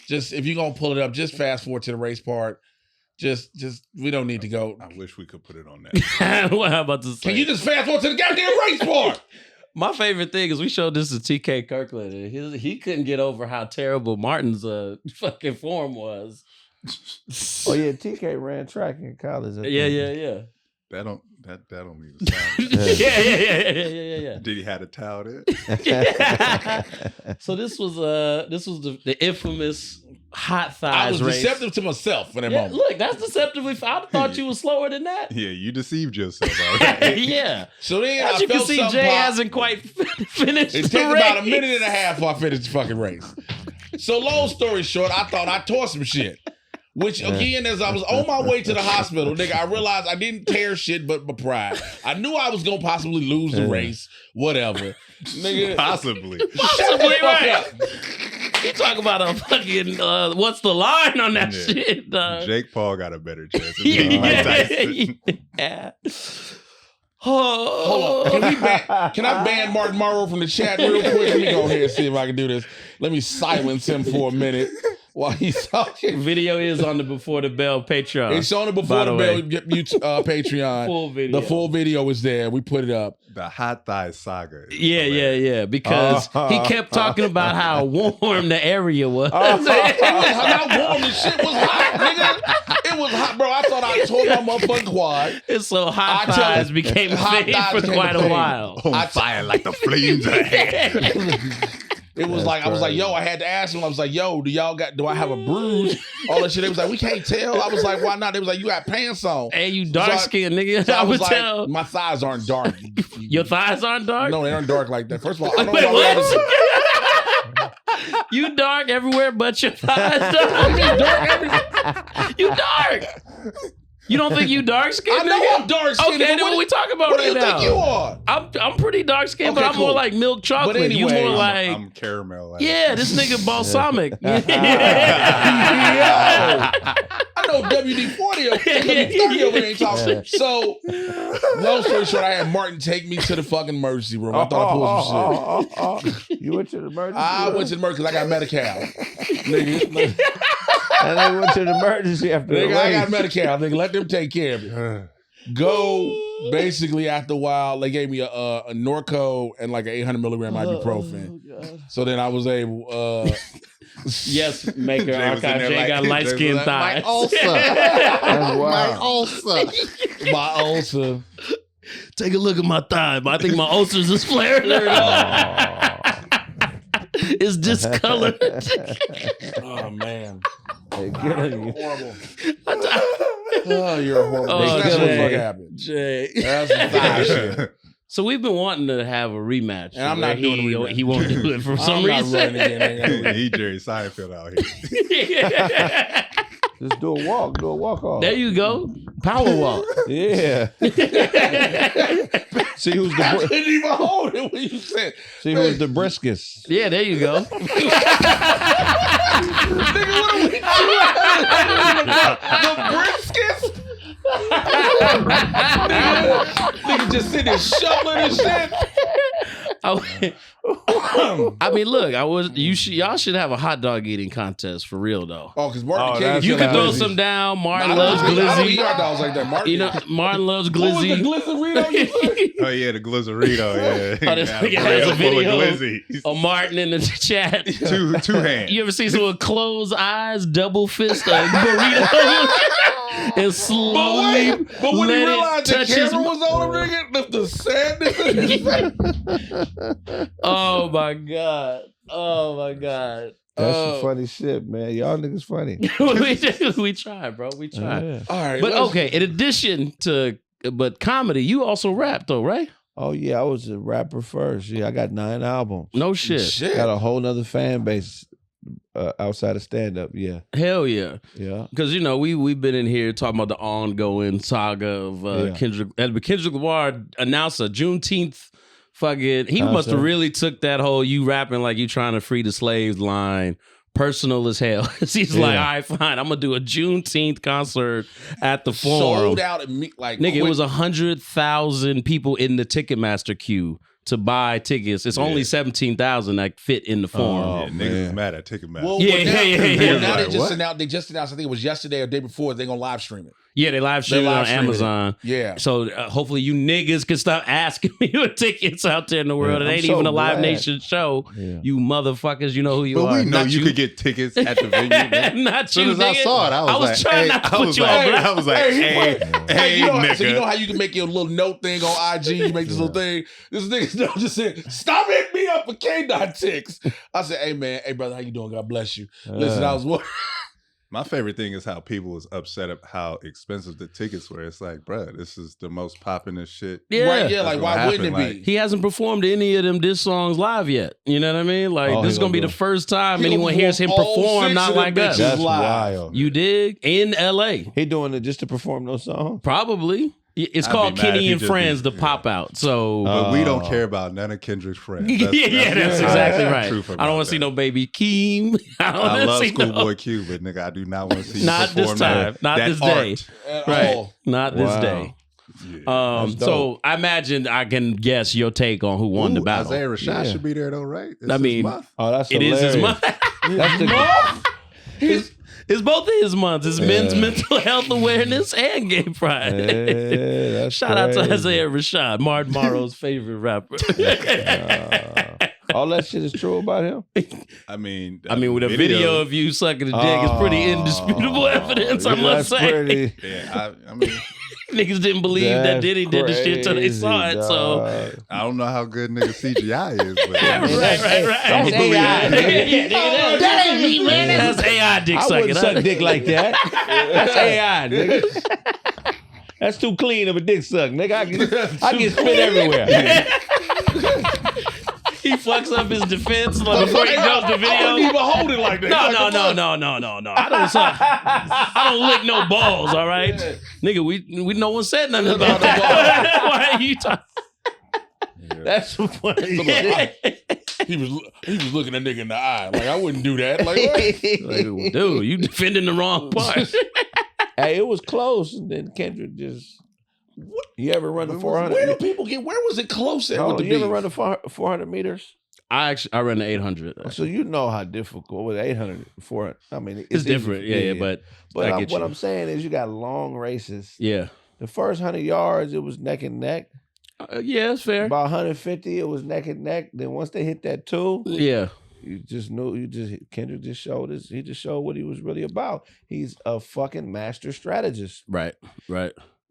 A: Just if you're gonna pull it up, just fast forward to the race part. Just we don't need to go.
C: I wish we could put it on that.
B: What I'm about to say.
A: Can you just fast forward to the goddamn race part?
B: My favorite thing is we showed this to TK Kirkland, and he couldn't get over how terrible Martin's fucking form was.
D: Oh yeah, TK ran track in college.
B: Yeah.
C: That don't mean the sound.
B: Yeah.
C: Did he have a towel there?
B: So this was the infamous hot thighs
A: I was
B: race.
A: deceptive to myself in that moment.
B: Look, that's deceptively. I thought you were slower than that.
C: Yeah, you deceived yourself. Right?
B: Yeah.
A: So then
B: as you can see, Jay hasn't quite finished.
A: It takes about a minute and a half before I finish the fucking race. So long story short, I thought I tore some shit. Which again, as I was on my way to the hospital, nigga, I realized I didn't tear shit but my pride. I knew I was gonna possibly lose the race, whatever. Nigga.
C: Possibly
B: right. You talk about a fucking what's the line on that shit?
C: Jake Paul got a better chance of being Mike Tyson.
B: Yeah.
A: Hold on. Can I ban Martin Morrow from the chat real quick? Let me go ahead and see if I can do this. Let me silence him for a minute while he's talking.
B: Video is on the Before the Bell Patreon.
A: It's on the Before the Bell Patreon.
B: Full video.
A: The full video is there. We put it up.
C: The hot thigh saga.
B: Yeah. Because he kept talking about how warm the area was.
A: How warm the shit was hot, nigga. It was hot, bro. I thought I tore my motherfucking quad.
B: It's so hot thighs became a thing for quite a while.
C: On fire like the flames ahead.
A: It was like, I was like, yo, I had to ask him. I was like, yo, do I have a bruise? All that shit. They was like, we can't tell. I was like, why not? They was like, you got pants on.
B: Hey, you dark skinned nigga.
A: So I was
B: would
A: like,
B: tell.
A: my thighs aren't dark.
B: Your thighs aren't dark?
A: No, they aren't dark like that. First of all, I don't
B: Wait,
A: know
B: what? You dark everywhere but your thighs dark.
A: Dark everywhere.
B: You dark. You don't think you dark skinned?
A: I know I'm dark skinned.
B: Okay, then what we talking about right now?
A: What do you think you are?
B: I'm pretty dark skinned,
A: Okay,
B: but I'm more like milk chocolate.
A: But anyway,
B: you more like
C: I'm caramel.
B: Yeah, this nigga balsamic.
A: I know WD-40 WD-30 over there ain't talking. So, long story short, I had Martin take me to the fucking emergency room. I thought I pulled some shit.
D: You went to the emergency room?
A: I went to the emergency because I got Medi-Cal. Nigga.
D: And they went to the emergency after the race.
A: I got Medi-Cal. Nigga, let them take care of me. Go, basically, after a while, they gave me a Norco and like an 800 milligram ibuprofen. So then I was able...
B: Yes, maker archive. Jay got light skin thighs.
C: My ulcer. My ulcer.
A: My ulcer.
B: Take a look at my thigh. I think my ulcers is flaring up. It's discolored.
A: Oh man.
D: Hey, get on you.
A: Horrible. Oh, you're a horrible. That's what the fuck happened.
B: Jay.
A: That's some thigh shit.
B: So we've been wanting to have a rematch.
A: And I'm not doing a rematch.
B: He won't do it for some reason.
C: He Jerry Seinfeld out here.
D: Just do a walk off.
B: There you go. Power walk.
D: Yeah. See who's the
A: I couldn't even hold it when you said.
D: See who's the briskest.
B: Yeah, there you go.
A: Nigga, what are we doing? The briskets? nigga just sitting there shuffling and shit.
B: I mean, look, y'all should have a hot dog eating contest for real though.
A: Oh, because Martin King.
B: You can throw some down. Martin loves glizzy.
A: I don't eat hot dogs like that.
B: Martin loves glizzy.
A: What was the Glizzerito?
C: Oh yeah, the Glizzerito. Yeah.
B: Oh, this nigga has a video of Martin in the chat.
C: Two hands.
B: You ever see someone close eyes, double fist a burrito, and slowly
A: but when he
B: let
A: realized
B: it touch
A: the
B: his
A: camera was on him, nigga, the sadness in his face.
B: Oh my god! Oh my god!
D: That's some funny shit, man. Y'all niggas funny.
B: we try, bro. We try.
D: Yeah.
A: All right,
B: But okay, in addition to comedy, you also rap though, right?
D: Oh yeah, I was a rapper first. Yeah, I got 9 albums.
B: No shit.
D: Got a whole nother fan base outside of stand up. Yeah.
B: Hell yeah.
D: Yeah.
B: Because we've been in here talking about the ongoing saga of Kendrick Lamar announced a Juneteenth fucking. He must have really took that whole "you rapping like you trying to free the slaves" line personal as hell. He's like, all right, fine, I'm gonna do a Juneteenth concert at the Forum.
A: Sold out like
B: nigga, it was 100,000 people in the Ticketmaster queue to buy tickets. It's only 17,000 that fit in the Forum.
C: Oh, niggas is mad at Ticketmaster.
A: Well, now they just announced. I think it was yesterday or the day before. They're gonna live stream it.
B: Yeah, they live stream it on Amazon.
A: Yeah.
B: So hopefully you niggas can stop asking me for tickets out there in the world. It ain't even a Live Nation show. Yeah. You motherfuckers, you know who you are.
C: But we know you could get tickets at the venue. Man.
B: Not
C: you, As soon as I saw it, I was trying not to put you on. I was like, hey, nigga.
A: So you know how you can make your little note thing on IG? You make this little thing. This nigga just said, stop hitting me up for K-Dot ticks. I said, hey brother, how you doing? God bless you. Listen, I was
C: my favorite thing is how people was upset at how expensive the tickets were. It's like, bro, this is the most poppin'est shit.
B: Yeah,
A: right, yeah. Like, why wouldn't it be?
B: He hasn't performed any of them diss songs live yet. You know what I mean? Like, this is gonna be the first time anyone hears him perform not like us.
D: That's wild.
B: You dig? In LA,
D: he doing it just to perform those songs?
B: Probably. It's called Kenny and Friends, the pop out. So,
C: but we don't care about none of Kendrick's friends.
B: That's exactly right. I don't want to see no Baby Keem.
C: I love Schoolboy Q, but nigga, I do not want to see
B: not
C: you
B: this time, not this day, right? Not this day.
C: Yeah.
B: So I imagine I can guess your take on who won the battle.
C: Isaiah Rashad should be there though, right?
B: I mean,
D: that's
B: it is his month.
D: That's the month.
B: It's both of his months. It's Men's Mental Health Awareness and Gay Pride.
D: Yeah,
B: Shout out to Isaiah Rashad, Martin Morrow's favorite rapper.
D: All that shit is true about him?
C: I mean,
B: with a video of you sucking a dick is pretty indisputable evidence, I must say.
C: Yeah, I mean...
B: Niggas didn't believe that Diddy did the shit till they saw it, so...
C: I don't know how good nigga CGI is, but...
B: right.
D: That's AI.
B: That ain't me, man. That's AI dick sucking.
D: I wouldn't suck dick like that. That's AI, nigga. That's too clean of a dick suck, nigga. I get spit everywhere.
B: He fucks up his defense before he goes to video.
A: I wouldn't even hold it like that.
B: No. I don't lick no balls, all right? Yeah. Nigga, we no one said nothing about that. Why are you talking?
D: Yeah. That's so funny.
A: He was looking at nigga in the eye. Like, I wouldn't do that. Like,
B: dude, you defending the wrong part.
D: Hey, it was close, and then Kendrick just... What? You ever run the 400?
A: Where was it close at with the
D: You ever run the 400 meters?
B: I ran the 800.
D: So you know how difficult with 800, 400. I mean,
B: it's different. Yeah, but
D: what I'm saying is you got long races.
B: Yeah.
D: The first 100 yards, it was neck and neck.
B: Yeah, it's fair.
D: About 150, it was neck and neck. Then once they hit that 2,
B: yeah.
D: You just knew, Kendrick just showed us, he just showed what he was really about. He's a fucking master strategist.
B: Right.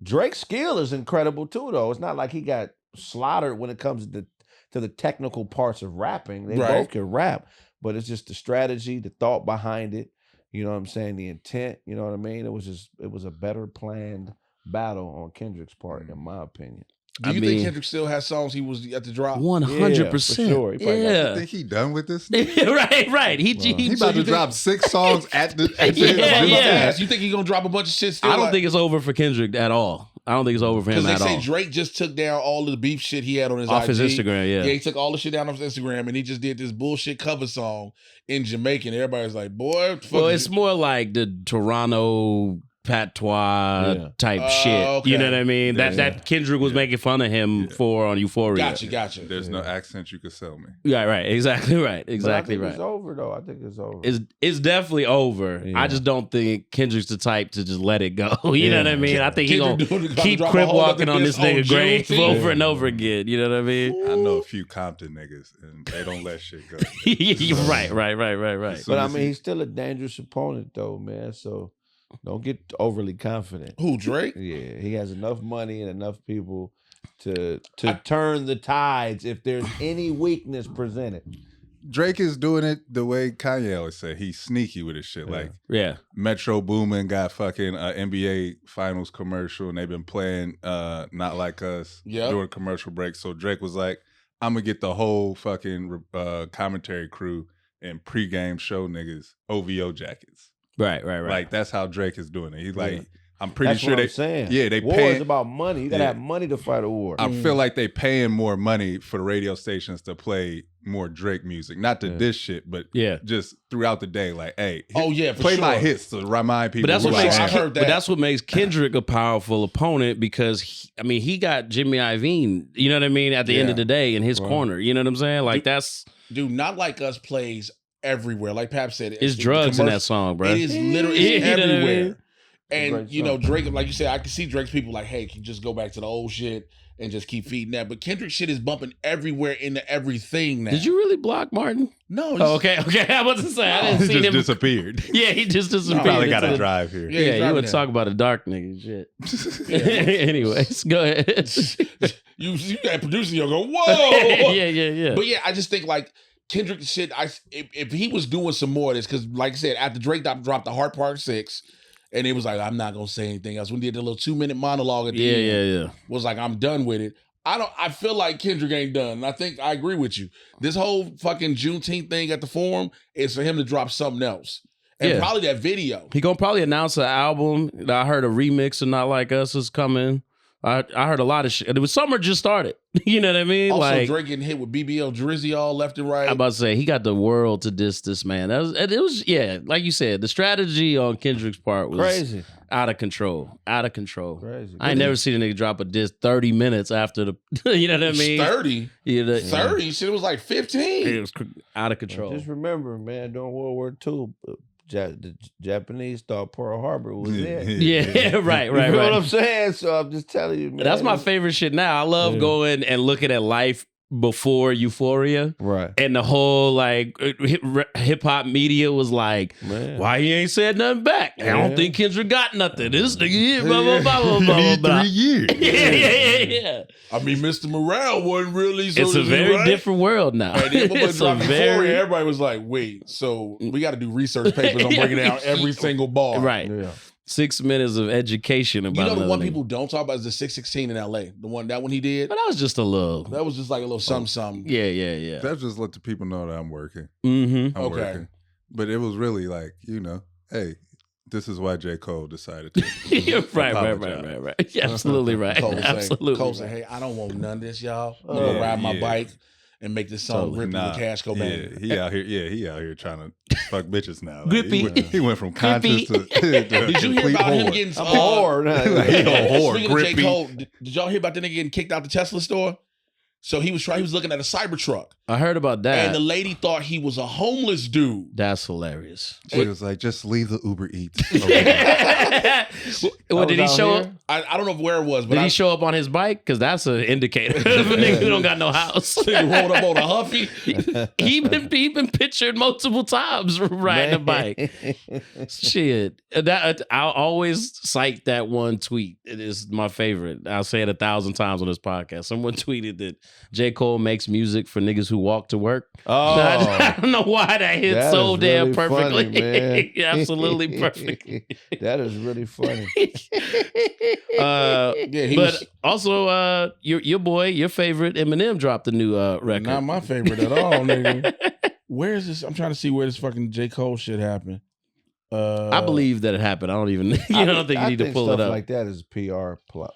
D: Drake's skill is incredible too, though. It's not like he got slaughtered when it comes to the technical parts of rapping. They both can rap, but it's just the strategy, the thought behind it. You know what I'm saying? The intent. You know what I mean? It was a better planned battle on Kendrick's part, in my opinion.
A: Do you think Kendrick still has songs he was at the drop?
B: 100%.
D: For sure.
C: You think he done with this?
B: right.
C: He about to drop 6 songs at the
A: You think he gonna drop a bunch of shit still?
B: I don't think it's over for Kendrick at all. I don't think it's over for him at all.
A: Because they say Drake just took down all of the beef shit he had on his
B: off
A: IG.
B: his Instagram,
A: Yeah, he took all the shit down off his Instagram, and he just did this bullshit cover song in Jamaican. Everybody's like, boy,
B: well, it's more like the Toronto patois type shit.
A: Okay.
B: You know what I mean? That Kendrick was making fun of him for on Euphoria.
A: Gotcha.
C: There's no accent you could sell me.
B: Yeah, right. Exactly right. Exactly right.
D: It's over though. I think it's over.
B: It's definitely over. I just don't think Kendrick's the type to just let it go. You know what I mean? I think he's gonna keep crib walking on this nigga grave over and over again. You know what I mean?
C: I know a few Compton niggas and they don't let shit go.
B: Right.
D: But I mean, he's still a dangerous opponent though, man. So don't get overly confident.
A: Who, Drake?
D: Yeah, he has enough money and enough people to turn the tides if there's any weakness presented.
C: Drake is doing it the way Kanye always said. He's sneaky with his shit. Like, Metro Boomin got fucking NBA Finals commercial, and they've been playing Not Like Us during commercial break. So Drake was like, I'm gonna get the whole fucking commentary crew and pregame show niggas OVO jackets.
B: Right.
C: Like, that's how Drake is doing it. He's like, I'm pretty
D: That's
C: sure
D: what I'm saying.
C: they
D: war
C: paying,
D: is about money. You gotta have money to fight a war.
C: I feel like they paying more money for the radio stations to play more Drake music. Not to this shit, but just throughout the day. Like, hey, play my hits to remind people.
B: But that's what makes Kendrick a powerful opponent, because he got Jimmy Iovine, you know what I mean, at the end of the day in his corner. You know what I'm saying? Like,
A: Not Like Us plays everywhere. Like Papp said,
B: it's drugs in that song, bro.
A: It is literally everywhere. And
D: you know,
A: Drake, like you said, I can see Drake's people like, hey, can you just go back to the old shit and just keep feeding that? But Kendrick shit is bumping everywhere into everything now.
B: Did you really block Martin?
A: No.
B: Okay. I was to say, I didn't see him.
C: He just disappeared.
B: Yeah, he just disappeared.
C: He probably got a drive here.
B: Yeah, you would talk about a dark nigga shit. Anyways, go ahead.
A: you got producing, you'll go, whoa.
B: Yeah.
A: But I just think like Kendrick shit, if he was doing some more of this, because like I said, after Drake dropped the Heart Part 6, and it was like, I'm not gonna say anything else. When he did the little 2-minute monologue at the end, was like, I'm done with it. I feel like Kendrick ain't done. And I think I agree with you. This whole fucking Juneteenth thing at the Forum is for him to drop something else. And probably that video.
B: He gonna probably announce an album. I heard a remix of Not Like Us is coming. I heard a lot of shit. It was summer just started. You know what I mean?
A: Also,
B: like,
A: Drake getting hit with BBL Drizzy all left and right.
B: I'm about to say, he got the world to diss this man. It was like you said, the strategy on Kendrick's part was
D: crazy.
B: Out of control.
D: Crazy.
B: I ain't never seen a nigga drop a diss 30 minutes after the, you know what I mean?
A: 30? 30? Shit, it was like 15.
B: It was out of control.
D: Just remember, man, during World War II, the Japanese thought Pearl Harbor was it.
B: Right.
D: You know what I'm saying? So I'm just telling you, man.
B: That's my favorite shit now. I love going and looking at life before Euphoria.
D: Right.
B: And the whole like hip hop media was like, why he ain't said nothing back? I don't think Kendrick got nothing. This nigga here, blah, blah, blah, blah, blah.
C: 3 years.
B: Yeah.
A: I mean, Mr. Morale wasn't really so
B: it's a very different world now.
A: And everybody was like, wait, so we got to do research papers on breaking down every single bar.
B: Right. Yeah. 6 minutes of education about
A: the one people don't talk about is the 616 in LA. That one he did.
B: But that was just a little.
A: That was just like a little something.
B: Yeah.
C: That just let the people know that I'm working.
B: Mm-hmm.
C: I'm working. But it was really like, hey, this is why J. Cole decided to.
B: Right. Yeah, absolutely right.
A: Cole said, hey, I don't want none of this, y'all. I'm going to ride my bike and make this song Grippy with Cash go back.
C: He out here trying to fuck bitches now. Like, he went from conscious to
A: Did you hear about him getting
D: a whore?
C: He a whore.
A: Speaking of J. Cole, did y'all hear about the nigga getting kicked out the Tesla store? So he was looking at a Cybertruck.
B: I heard about that.
A: And the lady thought he was a homeless dude.
B: That's hilarious.
C: She was like, just leave the Uber Eats.
B: What did he show up?
A: I don't know where it was, but
B: did he show up on his bike? Because that's an indicator of a nigga who don't got no house.
A: He rolled up on a Huffy.
B: he been pictured multiple times riding a bike. Shit, I'll always cite that one tweet. It is my favorite. I'll say it 1,000 times on this podcast. Someone tweeted that J. Cole makes music for niggas who walk to work.
D: Oh,
B: I don't know why that hit
D: that
B: so
D: is
B: damn
D: really
B: perfectly.
D: funny, man.
B: Absolutely perfect.
D: That is really funny.
B: But also, your boy, your favorite Eminem dropped a new record.
A: Not my favorite at all, nigga. Where is this? I'm trying to see where this fucking J. Cole shit happened.
B: I believe that it happened. I don't even. I don't think you need to pull it up.
D: Like that is PR ploy.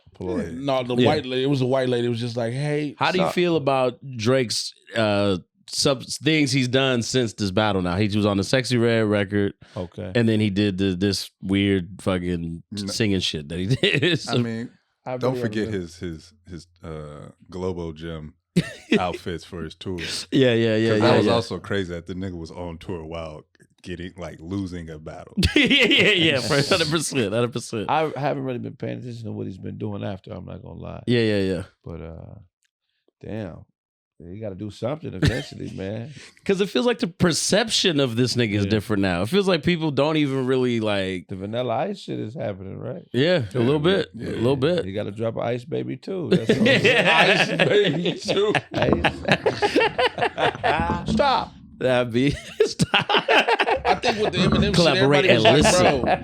A: No, the white lady. It was a white lady. It was just like, hey,
B: how do you feel about Drake's things he's done since this battle? Now he was on the Sexy Red record,
D: okay,
B: and then he did this weird fucking singing shit that he did. So,
C: I mean, don't forget his Globo Gym outfits for his tours.
B: Yeah.
C: That was also crazy that the nigga was on tour while losing a battle.
B: yeah, 100%.
D: I haven't really been paying attention to what he's been doing after. I'm not gonna lie.
B: Yeah.
D: But damn, you got to do something eventually, man.
B: Because it feels like the perception of this nigga is different now. It feels like people don't even really like
D: the Vanilla Ice shit is happening, right?
B: Yeah, a little bit. A little bit.
D: You got to drop an Ice Baby too. That's
A: Ice Baby too.
D: Stop.
B: That'd be stop.
A: I think with the Eminem shit, everybody was like,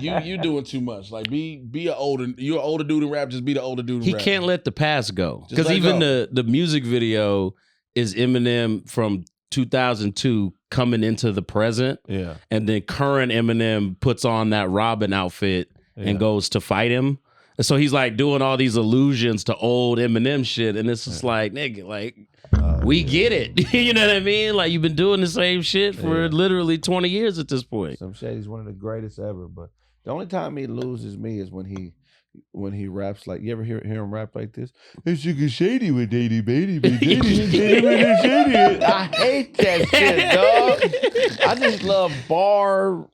A: bro, you doing too much. Like, you're an older dude in rap, just be the older dude in rap.
B: He can't let the past go. Because even the music video is Eminem from 2002 coming into the present.
D: Yeah.
B: And then current Eminem puts on that Robin outfit and goes to fight him. And so he's like doing all these allusions to old Eminem shit. And it's just like, nigga, like, we get it. You know what I mean? Like, you've been doing the same shit for literally 20 years at this point.
D: Some Shady's one of the greatest ever, but the only time he loses me is when he raps like, you ever hear him rap like this? It's Sugar Shady with Daddy Baby, Shady. I hate that shit, dog. I just love bars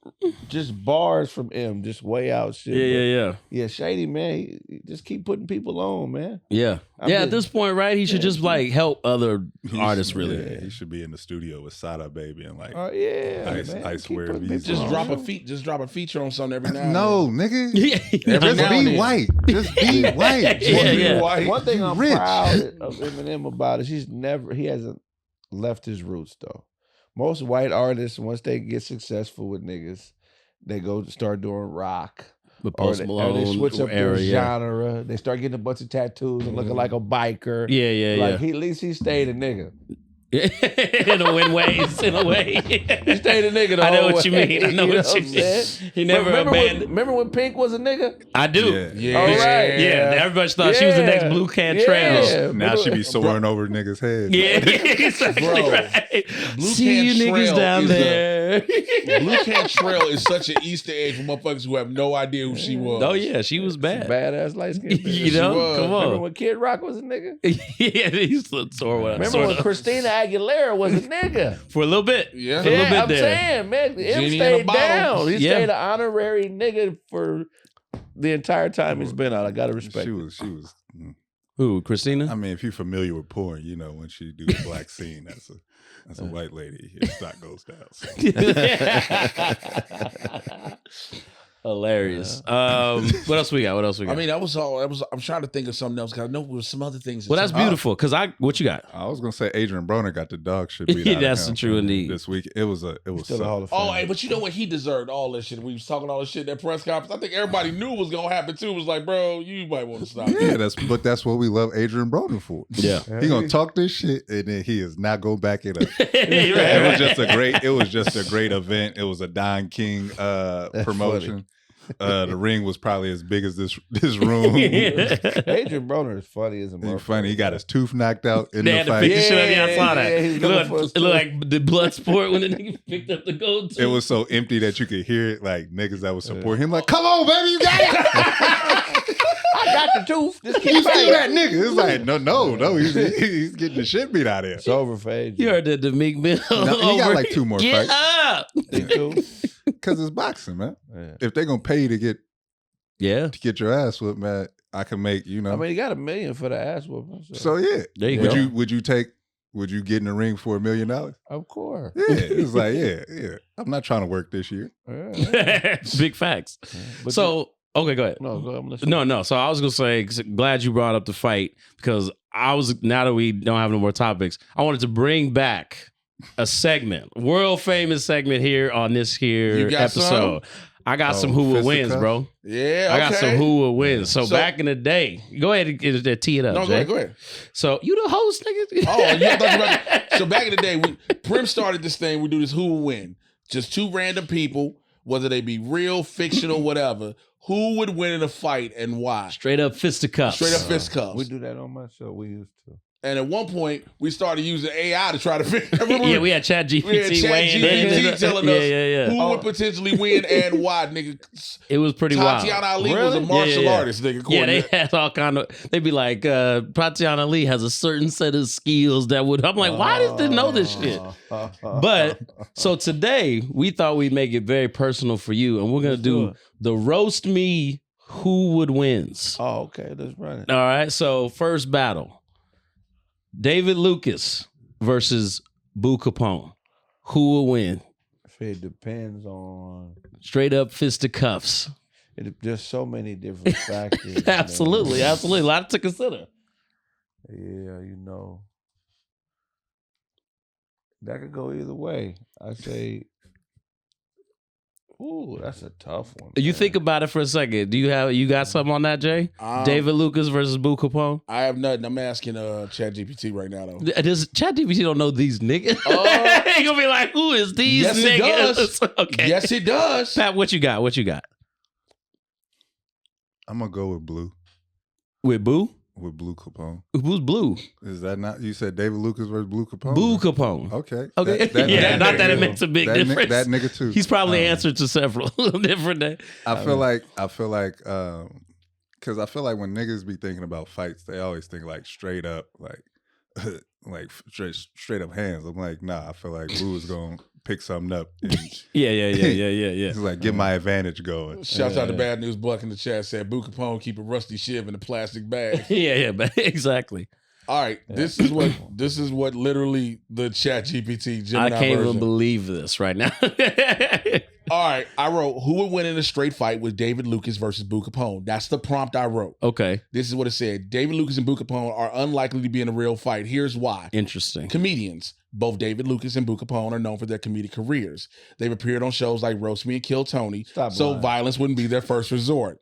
D: from him, just way out shit. Yeah, Shady, man, just keep putting people on, man.
B: Yeah. At this point, right? He should just like help other artists, really.
C: Yeah, he should be in the studio with Sada Baby and like
D: Ice
C: Wear Visa.
A: Just drop a feature on something every now and
C: no, nigga. Just be white. Just be white.
B: Yeah.
D: One thing I'm proud of Eminem about is he hasn't left his roots though. Most white artists, once they get successful with niggas, they go to start doing rock.
B: With Post Malone,
D: or they switch up their genre. They start getting a bunch of tattoos and looking like a biker.
B: Yeah.
D: At least he stayed a nigga.
B: in a way.
D: He stayed a nigga.
B: I know what you mean. I know what you mean. He never abandoned.
D: Remember when Pink was a nigga?
B: I do.
A: Yeah.
D: All right.
B: Yeah. Everybody thought she was the next Blue Can Trails.
D: Yeah.
C: Now she be soaring over niggas' heads.
B: Yeah, exactly right.
A: Blue
B: See
A: Can
B: you niggas
A: Trail
B: down
A: is
B: there.
A: Blue Can Trail is such an Easter egg for motherfuckers who have no idea who she was.
B: Oh yeah, she was bad.
D: Badass light skin.
B: You know, come on.
D: Remember when Kid Rock was a nigga?
B: Yeah, he's sore.
D: Remember when Christina Aguilera was a nigga?
B: For a little bit.
A: Yeah.
B: For a little bit
D: I'm
B: there.
D: saying, man, him stayed down. He stayed an honorary nigga for the entire time he's been out. I gotta respect.
C: She was.
B: Who, Christina?
C: I mean, if you're familiar with porn, you know when she do the black scene, that's a white lady. Your stock goes down. So.
B: Hilarious. What else we got?
A: I mean, that was all. I'm trying to think of something else because I know there was some other things.
B: Well, that's beautiful. Because what you got?
C: I was gonna say Adrien Broner got the dog shit beat out
B: That's
C: of him
B: true indeed.
C: This week, it was
D: still a Hall of Fame.
A: Oh, hey, but you know what? He deserved all this shit. We was talking all this shit at that press conference. I think everybody knew it was gonna happen too. It was like, bro, you might want to stop.
C: Yeah, that's what we love Adrien Broner for.
B: Yeah,
C: he gonna talk this shit and then he is not gonna back it up. It was just a great event. It was a Don King promotion. The ring was probably as big as this room.
D: Adrien Broner is funny as a motherfucker.
C: He's funny. He got his tooth knocked out in
B: they
C: the
B: had to
C: fight.
B: pick the shit up. Yeah, I saw that.
D: It
B: looked like the blood sport when the nigga picked up the gold tooth.
C: It was so empty that you could hear it, like niggas that would support him. Like, come on, baby, you got it.
D: I got the tooth. Just keep
C: you still that nigga. It's like, no. He's getting the shit beat out of him.
D: It's over for Adrien.
B: You heard that the Meek Mill.
C: No, he got like 2 more
B: Get
C: fights.
B: up.
C: Because it's boxing, man. Yeah. If they're gonna pay you to get your ass whooped, man, I can make, you know.
D: I mean, he got $1 million for the ass whooping.
C: So yeah.
B: There you go.
C: Would you get in the ring for $1 million?
D: Of course.
C: Yeah. It's like, yeah. I'm not trying to work this year.
B: Big facts.
D: But
B: so okay, go ahead.
D: No, go ahead. I'm listening.
B: No. So I was gonna say, glad you brought up the fight because now that we don't have no more topics, I wanted to bring back a segment, world famous segment here on this here episode. I got some who will wins, bro.
A: Yeah,
B: I got some who will wins. So back in the day, go ahead and tee it up.
A: No,
B: Jay.
A: go ahead.
B: So you the host, nigga.
A: Oh, yeah, I thought you were about to, so back in the day, Prim started this thing. We do this who will win. Just two random people, whether they be real, fictional, whatever. Who would win in a fight and why?
B: Straight up fisticuffs.
A: Straight up fisticuffs.
D: We do that on my show. We used to.
A: And at one point, we started using AI to try to figure out.
B: Yeah, we had ChatGPT
A: telling us who would potentially win and why, nigga.
B: It was pretty wild.
A: Tatiana Ali was a martial artist, nigga.
B: Yeah, they had all kind of, they'd be like, Tatiana Ali has a certain set of skills that would, I'm like, why does they know this shit? But, so today, we thought we'd make it very personal for you, and we're going to do the roast me who would wins.
D: Oh, okay, let's run it.
B: All right, so first battle. David Lucas versus Boo Capone. Who will win?
D: It depends on
B: straight up fisticuffs.
D: There's so many different factors.
B: Absolutely. A lot to consider.
D: Yeah, that could go either way. I say, ooh, that's a tough one.
B: You think about it for a second. You got something on that, Jay? David Lucas versus Boo Capone?
A: I have nothing. I'm asking ChatGPT right now, though.
B: Does ChatGPT don't know these niggas? He gonna be like, who is these niggas?
A: It does.
B: Okay.
A: Yes, it does.
B: Papp, what you got?
C: I'm gonna go with Blue.
B: With Boo?
C: With Blue Capone.
B: Who's Blue?
C: Is that not, you said David Lucas versus Blue Capone?
B: Boo Capone.
C: Okay.
B: Not that it makes a big difference.
C: That nigga too.
B: He's probably answered to several different days.
C: I feel like, because I feel like when niggas be thinking about fights, they always think like straight up, like straight up hands. I'm like, nah, I feel like Boo is gonna pick something up.
B: Yeah.
C: It's like, get my advantage going.
A: Shouts out to Bad News Buck in the chat, said Boo Capone keep a rusty shiv in a plastic bag.
B: yeah, exactly.
A: All right, this is what literally the ChatGPT Gemini
B: I can't
A: version.
B: even believe this right now.
A: All right, I wrote, who would win in a straight fight with David Lucas versus Boo Capone? That's the prompt I wrote.
B: Okay.
A: This is what it said. David Lucas and Boo Capone are unlikely to be in a real fight. Here's why.
B: Interesting.
A: Comedians. Both David Lucas and Boo Capone are known for their comedic careers. They've appeared on shows like Roast Me and Kill Tony, so violence wouldn't be their first resort.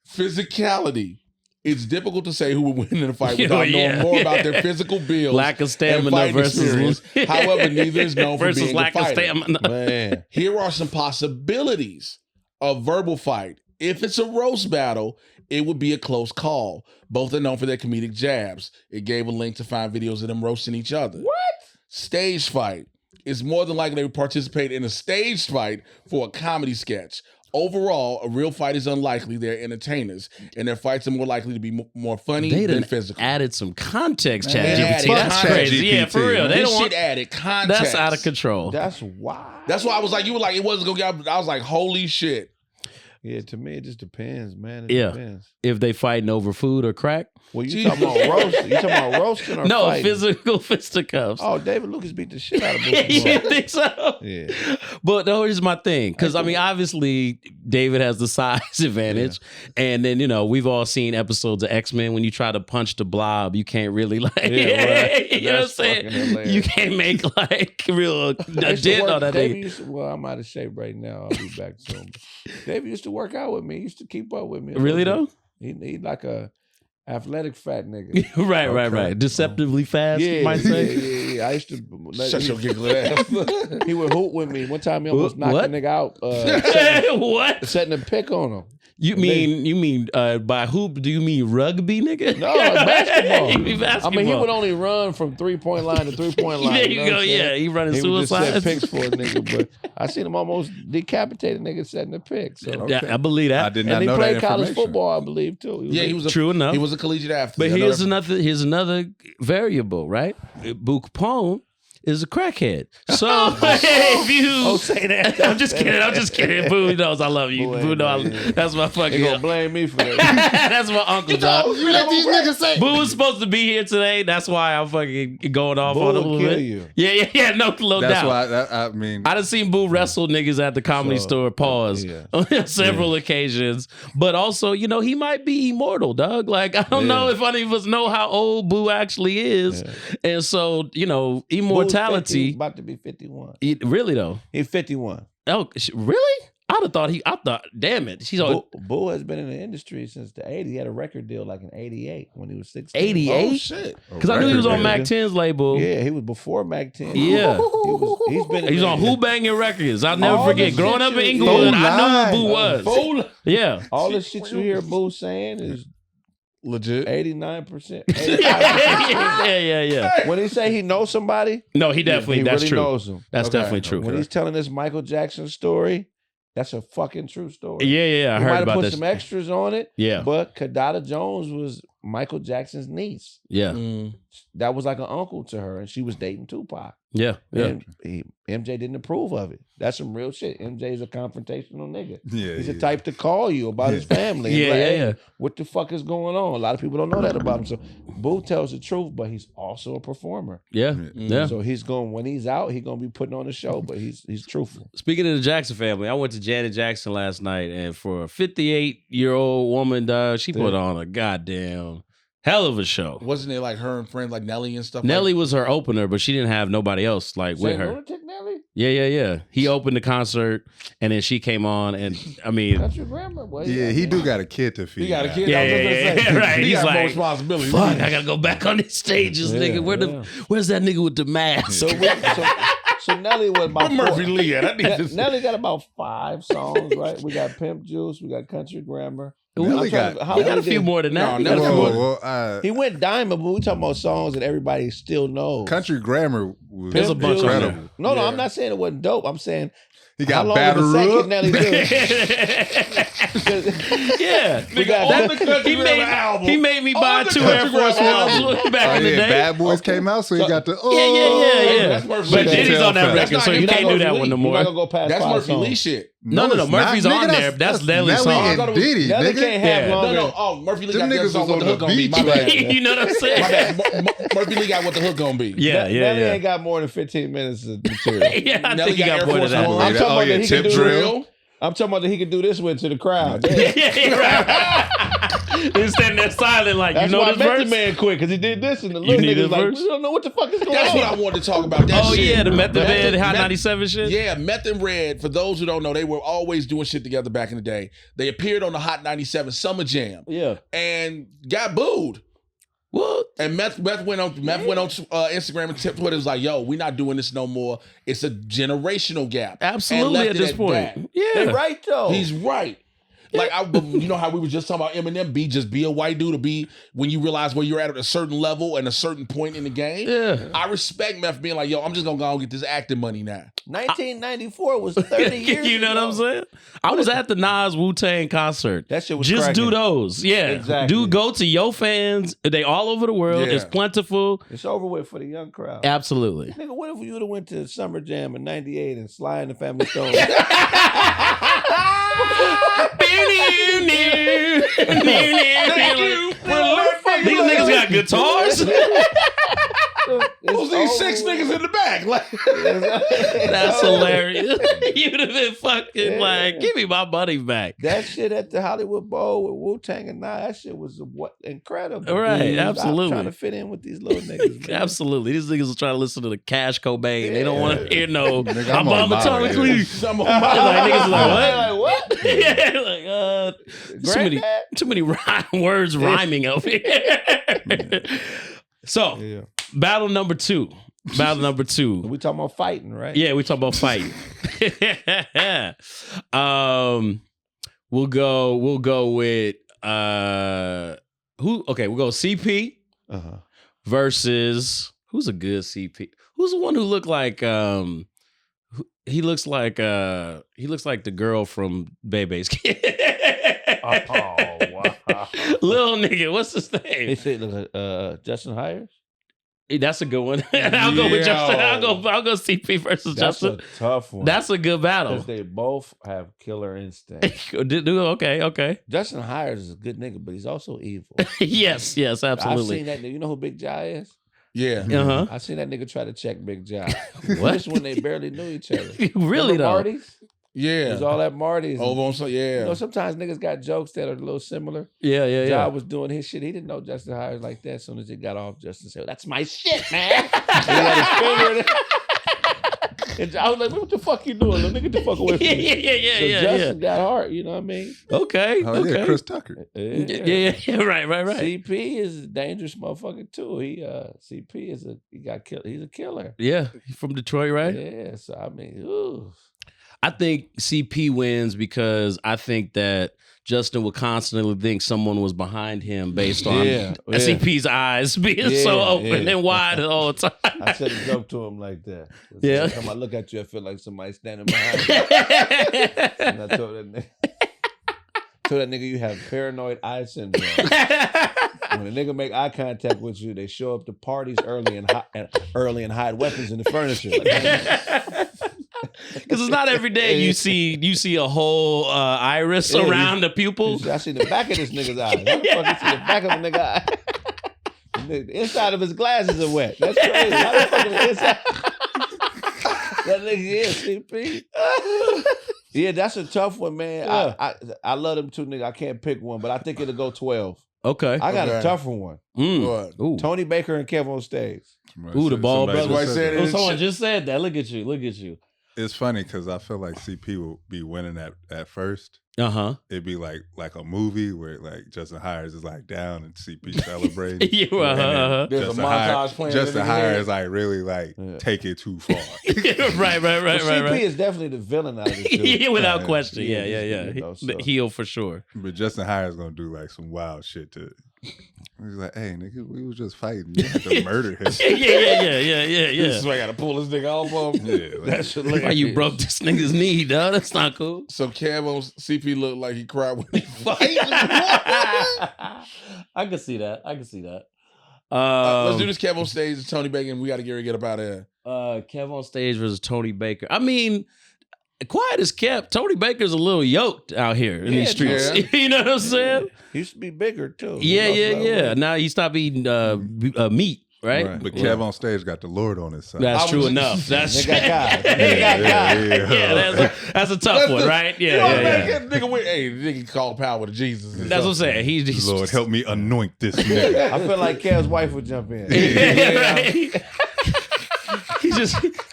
A: Physicality. It's difficult to say who would win in a fight without knowing more about their physical builds.
B: Lack of stamina versus
A: However, neither is known for being
B: lack
A: a fighter.
B: of stamina.
A: Man. Here are some possibilities of verbal fight. If it's a roast battle, it would be a close call. Both are known for their comedic jabs. It gave a link to find videos of them roasting each other.
D: What?
A: Stage fight. It's more than likely they would participate in a stage fight for a comedy sketch. Overall, a real fight is unlikely. They're entertainers, and their fights are more likely to be more funny than physical.
B: Added some context,
A: Man,
B: ChatGPT. That's crazy. Yeah, for real. They don't want
A: added context.
B: That's out of control.
D: That's wild.
A: That's why I was like, you were like, it wasn't gonna get. I was like, holy shit.
D: Yeah, to me, it just depends, man. It depends.
B: If they fighting over food or crack.
D: Well, you talking about roasting? You talking about roasting or
B: no,
D: fighting?
B: Physical fisticuffs.
D: Oh, David Lucas beat the shit out of Boo.
B: You think so?
D: Yeah.
B: But no, here's my thing. Because, I mean, obviously, David has the size advantage. Yeah. And then, we've all seen episodes of X-Men. When you try to punch the blob, you can't really, like, you know what I'm saying? You can't make, like, real dent on that thing.
D: Well, I'm out of shape right now. I'll be back soon. David used to work out with me. He used to keep up with me.
B: Really, though?
D: He like a athletic fat nigga.
B: right. Deceptively fast, you might say.
D: Yeah. I used to
A: shut your giggle ass.
D: He would hoot with me. One time he almost knocked a nigga out. Setting a pick on him.
B: You mean by hoop? Do you mean rugby, nigga?
D: No, basketball.
B: You mean basketball.
D: I mean, he would only run from 3-point line to 3-point line.
B: There you go. Yeah, he running suicide.
D: He would just set picks for a nigga, but I seen him almost decapitate a nigga setting a pick. So
B: yeah, I believe that.
C: I did not
D: know that.
C: And
D: he played college football, I believe, too.
A: He was
B: true enough.
A: He was a collegiate athlete.
B: But here's another variable, right? Boo Capone, is a crackhead. So if you
D: say that.
B: I'm just kidding. Boo knows I love you. Boo knows that's my fucking.
D: You gonna blame me for that?
B: That's my uncle John.
C: You let these niggas say.
B: Boo was supposed to be here today. That's why I'm fucking going off on a little bit.
D: You.
B: Yeah. No doubt.
C: That's why I mean,
B: I done seen Boo wrestle niggas at the Comedy Store. Pause on several occasions, but also he might be immortal, dog. Like I don't know if any of us know how old Boo actually is, and so immortality.
D: About to be 51.
B: Really though,
D: he's 51.
B: Oh, really? I thought, damn it.
D: Boo has been in the industry since the 80s. He had a record deal like in 88 when he was 16.
B: 88?
A: Oh, shit.
B: Because I knew he was on Mac 10's label.
D: Yeah, he was before Mac 10.
B: Yeah. He's on Who Banging Records. I'll never forget. Growing up in Inglewood, I knew who Boo was. Yeah.
D: All the shit you hear Boo saying is
A: legit.
D: 89%.
B: Yeah.
D: When he say he knows somebody,
B: no, he definitely, that's
D: really
B: true.
D: knows him.
B: That's definitely true.
D: When he's telling this Michael Jackson story, that's a fucking true story.
B: Yeah. I
D: he
B: heard
D: might
B: about
D: have put
B: this.
D: some extras on it.
B: Yeah.
D: But Kadada Jones was Michael Jackson's niece.
B: Yeah.
D: That was like an uncle to her, and she was dating Tupac.
B: Yeah.
D: And MJ didn't approve of it. That's some real shit. MJ is a confrontational nigga.
C: Yeah,
D: He's the type to call you about his family.
B: Yeah.
D: What the fuck is going on? A lot of people don't know that about him. So Boo tells the truth, but he's also a performer.
B: Yeah.
D: So when he's out, he's gonna be putting on a show, but he's truthful.
B: Speaking of the Jackson family, I went to Janet Jackson last night, and for a 58-year-old woman, she put on a goddamn hell of a show.
A: Wasn't it like her and friends like Nelly and stuff?
B: Nelly was her opener, but she didn't have nobody else with her.
D: Lunatic Nelly?
B: Yeah. He opened the concert, and then she came on, and I mean,
D: Country Grammar, boy.
C: yeah, he do got a kid to feed.
A: He got a kid.
B: Yeah, right.
A: He
B: He's
A: got more
B: like,
A: responsibility.
B: fuck, I gotta go back on these stages, nigga. Where's that nigga with the mask?
D: So Nelly was about
A: Murphy Lee at?
D: Nelly got about 5 songs, right? We got Pimp Juice, we got Country Grammar.
C: Nelly got
B: a few more than that.
D: He went diamond, but we talking about songs that everybody still knows.
C: Country Grammar was
B: There's a bunch
C: incredible.
B: of
D: No, I'm not saying it wasn't dope. I'm saying
C: he got
D: how long
C: Batter
D: of a set
C: Up.
D: can Nelly do?
B: Yeah,
A: We got
B: he made me buy 2 Air Force Ones back in the day.
C: Bad Boys came out, so he got the
B: Yeah.
A: That's Murphy
B: But
A: Lee.
B: Diddy's on that record, so you can't do that one no
D: You're
B: more.
D: not gonna go past
A: That's
D: 5
A: Murphy
D: songs.
A: Lee shit.
B: No.
C: it's
B: Murphy's
C: not.
B: on
C: Nigga,
B: there. That's Nelly's
C: Nelly
B: song.
C: and Diddy,
D: Nelly
C: nigga.
D: can't have longer.
A: No. Oh, Murphy Lee
C: Them
A: got that
C: niggas
A: song
C: was
A: with the
C: on
A: hook
C: the
A: on me.
C: beach,
A: My bad.
B: You know what I'm saying?
A: My bad. Murphy Lee got what the hook gonna be.
D: Nelly ain't got more than 15 minutes of material.
B: Yeah, I
A: Nelly
B: think he got
A: got
B: more
A: Air
B: than that.
A: Force
D: I'm talking about that he
C: Tip
D: can do
C: Drill.
D: I'm talking about that he could do this with to the crowd.
B: He's standing there silent like,
D: That's
B: you know
D: why I
B: this
D: met
B: verse?
D: the man quick, because he did this, and the little
B: need
D: niggas
B: a
D: like,
B: verse?
D: we don't know what the fuck is going
A: That's
D: on.
A: what I wanted to talk about. That
B: Oh
A: shit.
B: yeah, the Method Man, Hot
A: Meth-
B: 97 shit?
A: Yeah, Meth and Red, for those who don't know, they were always doing shit together back in the day. They appeared on the Hot 97 Summer Jam
D: Yeah.
A: and got booed.
B: What?
A: And Meth went on Instagram and Twitter was like, yo, we're not doing this no more. It's a generational gap.
B: Absolutely at this point.
A: that.
B: Yeah.
D: They right, though.
A: He's right. Like, you know how we were just talking about Eminem, be a white dude, to be when you realize where you're at a certain level and a certain point in the game.
B: Yeah.
A: I respect Meth being like, yo, I'm just gonna go and get this acting money now.
D: 1994 was 30 years
B: You know
D: ago.
B: what I'm saying? I was at the Nas Wu-Tang concert.
D: That shit was
B: Just
D: cracking.
B: do those. Yeah.
D: Exactly.
B: Do go to your fans. They all over the world.
A: Yeah.
B: It's plentiful.
D: It's over with for the young crowd.
B: Absolutely.
D: Nigga, what if you would have went to Summer Jam in 98 and Sly and the Family Stone?
B: These niggas got guitars.
A: Who's these 6 niggas in the back? Like,
B: That's hilarious. You'd have been fucking like, give me my money back.
D: That shit at the Hollywood Bowl with Wu-Tang and Nas, that shit was incredible.
B: Right,
D: Dude.
B: absolutely.
D: I'm trying to fit in with these little niggas. Man.
B: Absolutely. These niggas are trying to listen to the Cash Cobain. They don't want to hear no,
C: Nigga,
B: I'm
C: I'm on
B: monetarically.
A: I'm
B: Niggas like, what?
D: Like, what?
B: Yeah, like, too many words rhyming over here. So,
D: Yeah.
B: battle number two.
D: We talking about fighting, right?
B: Yeah, we talk about fighting. We'll go with who? Okay, we'll go CP versus who's a good CP? Who's the one who looked like he looks like the girl from Bebe's Kid.
D: Oh wow.
B: Little nigga, what's his
D: They
B: name?
D: say Justin Hires.
B: That's a good one. I'll go with Justin. I'll go CP versus Justin.
D: That's a tough one.
B: That's a good battle.
D: Because they both have killer instincts.
B: Okay.
D: Justin Hires is a good nigga, but he's also evil.
B: yes, absolutely.
D: I've seen that nigga. You know who Big Jai is?
A: Yeah.
B: Uh-huh.
D: I seen that nigga try to check Big Jai.
B: What?
D: Just when they barely knew each other.
B: Really, though?
D: Marty's?
A: Yeah.
D: It was all at Marty's.
A: Over on
D: You know, sometimes niggas got jokes that are a little similar.
B: Yeah.
D: Jai was doing his shit. He didn't know Justin Hires like that. As soon as he got off, Justin said, "That's my shit, man." He had his finger in it. And I was like, "What the fuck you doing? Little nigga, get the fuck away from me." So Justin got hard, you know what I mean?
B: Okay.
C: Oh, yeah, Chris Tucker.
B: Yeah. Right.
D: CP is a dangerous motherfucker too. CP is he's a killer.
B: Yeah, from Detroit, right?
D: Yeah, so I mean, ooh.
B: I think CP wins because I think that Justin would constantly think someone was behind him based on CP's eyes being so open and wide all the time.
D: I said a joke to him like that.
B: Yeah.
D: Every time I look at you, I feel like somebody's standing behind me. And I told that nigga, you have paranoid eye syndrome. When a nigga make eye contact with you, they show up to parties early and hide weapons in the furniture.
B: Because it's not every day you see a whole iris around the pupil.
D: I see the back of this nigga's eye. How the fuck you see the back of a nigga's eye? The inside of his glasses are wet. That's crazy. How the fuck is the inside? That nigga is CP. Yeah, that's a tough one, man. Yeah. I love them two niggas. I can't pick one, but I think it'll go 12.
B: Okay.
D: I got a tougher one. Tony Baker and Kev on stage.
B: Ooh, the ball brothers.
A: Someone
B: just said that. Look at you.
C: It's funny because I feel like CP will be winning at first. It'd be like a movie where like Justin Hires is like down and CP celebrating.
A: There's a montage playing.
C: Justin Hires like really like take it too far.
B: Right.
D: CP is definitely the villain out of this dude.
B: Yeah, without question. Yeah. The heel for sure.
C: But Justin Hires gonna do like some wild shit to. He's like, "Hey, nigga, we was just fighting. You had to murder him."
B: Yeah.
A: This is why I gotta pull this nigga off of him.
C: Yeah,
A: that's hilarious.
B: Why you broke this nigga's knee, dog? That's not cool.
A: So Kev on CP looked like he cried when he fight.
B: I can see that. Let's
A: do this Kev on stage and Tony Baker, and we gotta get up out of here.
B: Kev on stage versus Tony Baker. I mean, quiet as kept, Tony Baker's a little yoked out here in these streets. Yeah. You know what I'm saying?
D: He used to be bigger too.
B: Yeah. Now he stopped eating meat, right?
C: But Kev on stage got the Lord on his side.
B: That's true enough. That's true.
D: Yeah,
B: that's a tough one, right? Yeah.
A: Nigga called power to Jesus.
B: That's what I'm saying. He's
C: Lord, help me anoint this nigga.
D: I feel like Kev's wife would jump in.
B: Right?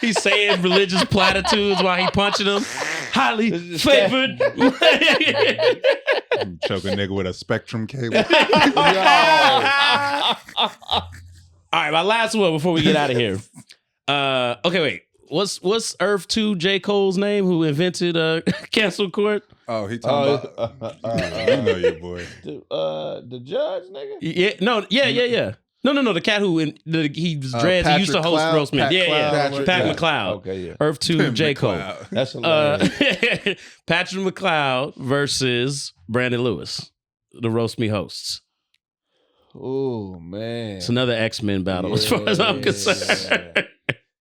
B: He's saying religious platitudes while he punching him. Highly favored.
C: Choke a nigga with a Spectrum cable.
B: All right, my last one before we get out of here. Okay, wait. What's Earth 2 J. Cole's name who invented cancel court?
C: Oh, he talking about you know your boy.
D: The judge, nigga?
B: Yeah. No, the cat who he was dreads. He used to host Roast Me. Pat McLeod.
D: Okay, yeah.
B: Earth 2 J. Cole.
D: That's hilarious.
B: Patrick McLeod versus Brandon Lewis, the Roast Me hosts.
D: Oh man,
B: it's another X-Men battle as far as I'm concerned.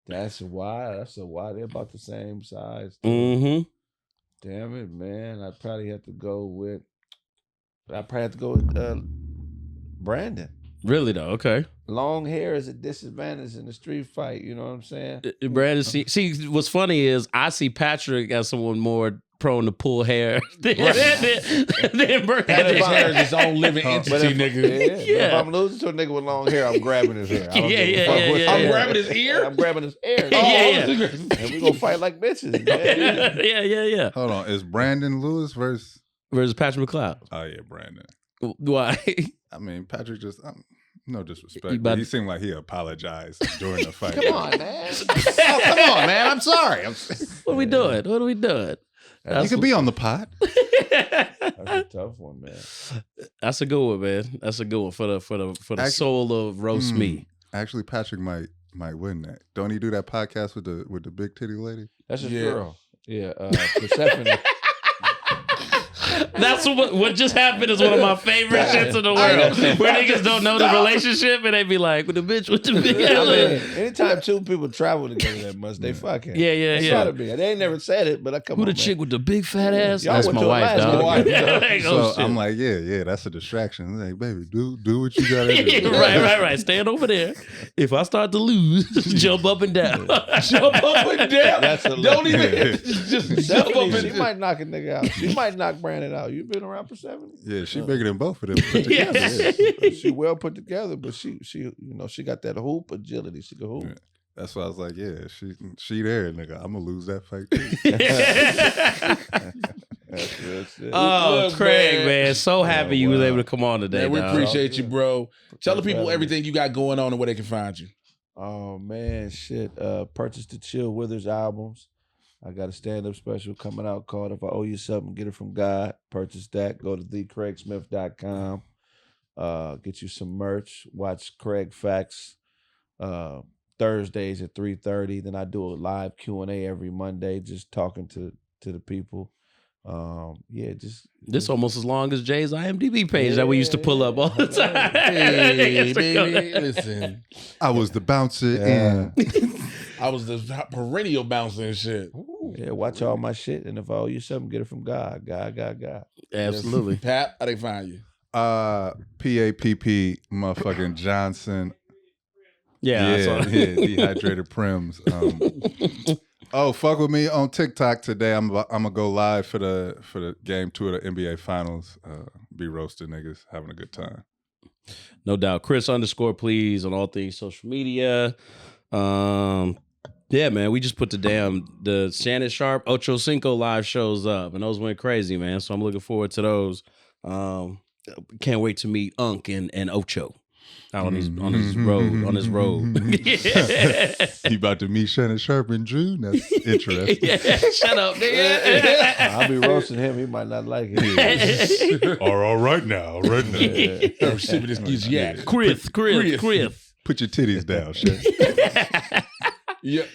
D: That's why. They're about the same size.
B: Mm-hmm.
D: Damn it, man. I'd probably have to go with Brandon.
B: Really though, okay.
D: Long hair is a disadvantage in the street fight. You know what I'm saying?
B: Brandon, see, what's funny is I see Patrick as someone more prone to pull hair than Brandon.
A: Patrick his own living entity, nigga.
D: If I'm losing to a nigga with long hair, I'm grabbing his hair.
A: I'm grabbing his ear?
D: I'm grabbing his ear.
B: And
D: we gonna fight like bitches.
B: Yeah.
C: Hold on, is Brandon Lewis versus
B: Patrick McLeod?
C: Oh yeah, Brandon.
B: Why?
C: I mean, Patrick just no disrespect, but he seemed like he apologized during the fight.
D: Come on, man.
C: Come on, man. I'm sorry.
B: What are we doing?
C: You could be on the pod.
D: That's a tough one, man.
B: That's a good one, man. That's a good one for the soul of Roast Me.
C: Actually, Patrick might win that. Don't he do that podcast with the big titty lady?
D: That's his girl. Yeah, Persephone.
B: That's what just happened is one of my favorite shits in the world. Where niggas don't know the relationship and they be like, with the bitch with the big ass.
D: Anytime two people travel together that much, they fucking.
B: Yeah.
D: Gotta be. They ain't never said it, but I come
B: Who
D: on,
B: the chick with the big fat ass?
D: Y'all
B: That's
D: went
B: my
D: to
B: wife,
D: Alaska.
B: dog.
C: So I'm like, yeah, that's a distraction. I'm like, baby, do what you gotta do.
B: Right. Stand over there. If I start to lose, jump up and down.
A: Jump up and down. Don't even just jump up and
D: She might knock a nigga out. She might knock Brandon out. You been around for 70?
C: Yeah, she bigger than both of them put together.
D: Yeah. She well put together, but she got that hoop agility. She can hoop.
C: Yeah. That's why I was like, yeah, she there, nigga. I'm gonna lose that fight too.
D: That's it.
B: Oh, Kraig, man. So happy you was able to come on today.
A: Man, we
B: dog.
A: appreciate you, bro. Tell the people everything you got going on and where they can find you.
D: Oh man, shit. Purchase the Chill Withers albums. I got a stand-up special coming out called If I Owe You Something, Get It From God. Purchase that. Go to thekraigsmith.com. Get you some merch. Watch Kraig Facts Thursdays at 3:30. Then I do a live Q&A every Monday, just talking to the people.
B: This almost as long as Jay's IMDb page that we used to pull up all the time.
A: Hey, baby, listen.
C: I was the bouncer and
A: I was the perennial bouncer and shit.
D: Yeah, watch all my shit. And if I owe you something, get it from God. God.
B: Absolutely.
A: Papp, how they find you?
C: PAPP motherfucking Johnson.
B: Yeah,
C: dehydrated prims. Fuck with me on TikTok today. I'm gonna go live for the game 2 of the NBA Finals. Be roasting niggas, having a good time.
B: No doubt. Chris _please on all things social media. Yeah, man, we just put the Shannon Sharp Ocho Cinco live shows up, and those went crazy, man. So I'm looking forward to those. Can't wait to meet Unk and Ocho. Out on his road.
C: He about to meet Shannon Sharp in June. That's interesting.
B: Shut up, nigga.
D: I'll be roasting him. He might not like it.
C: All right now.
A: I'm sipping this yak.
B: Chris.
C: Put your titties down, Shannon.
A: Yep.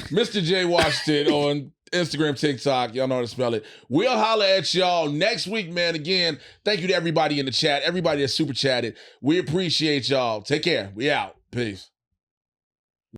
A: Mr. J Washington on Instagram, TikTok. Y'all know how to spell it. We'll holler at y'all next week, man. Again, thank you to everybody in the chat, everybody that super chatted. We appreciate y'all. Take care. We out. Peace.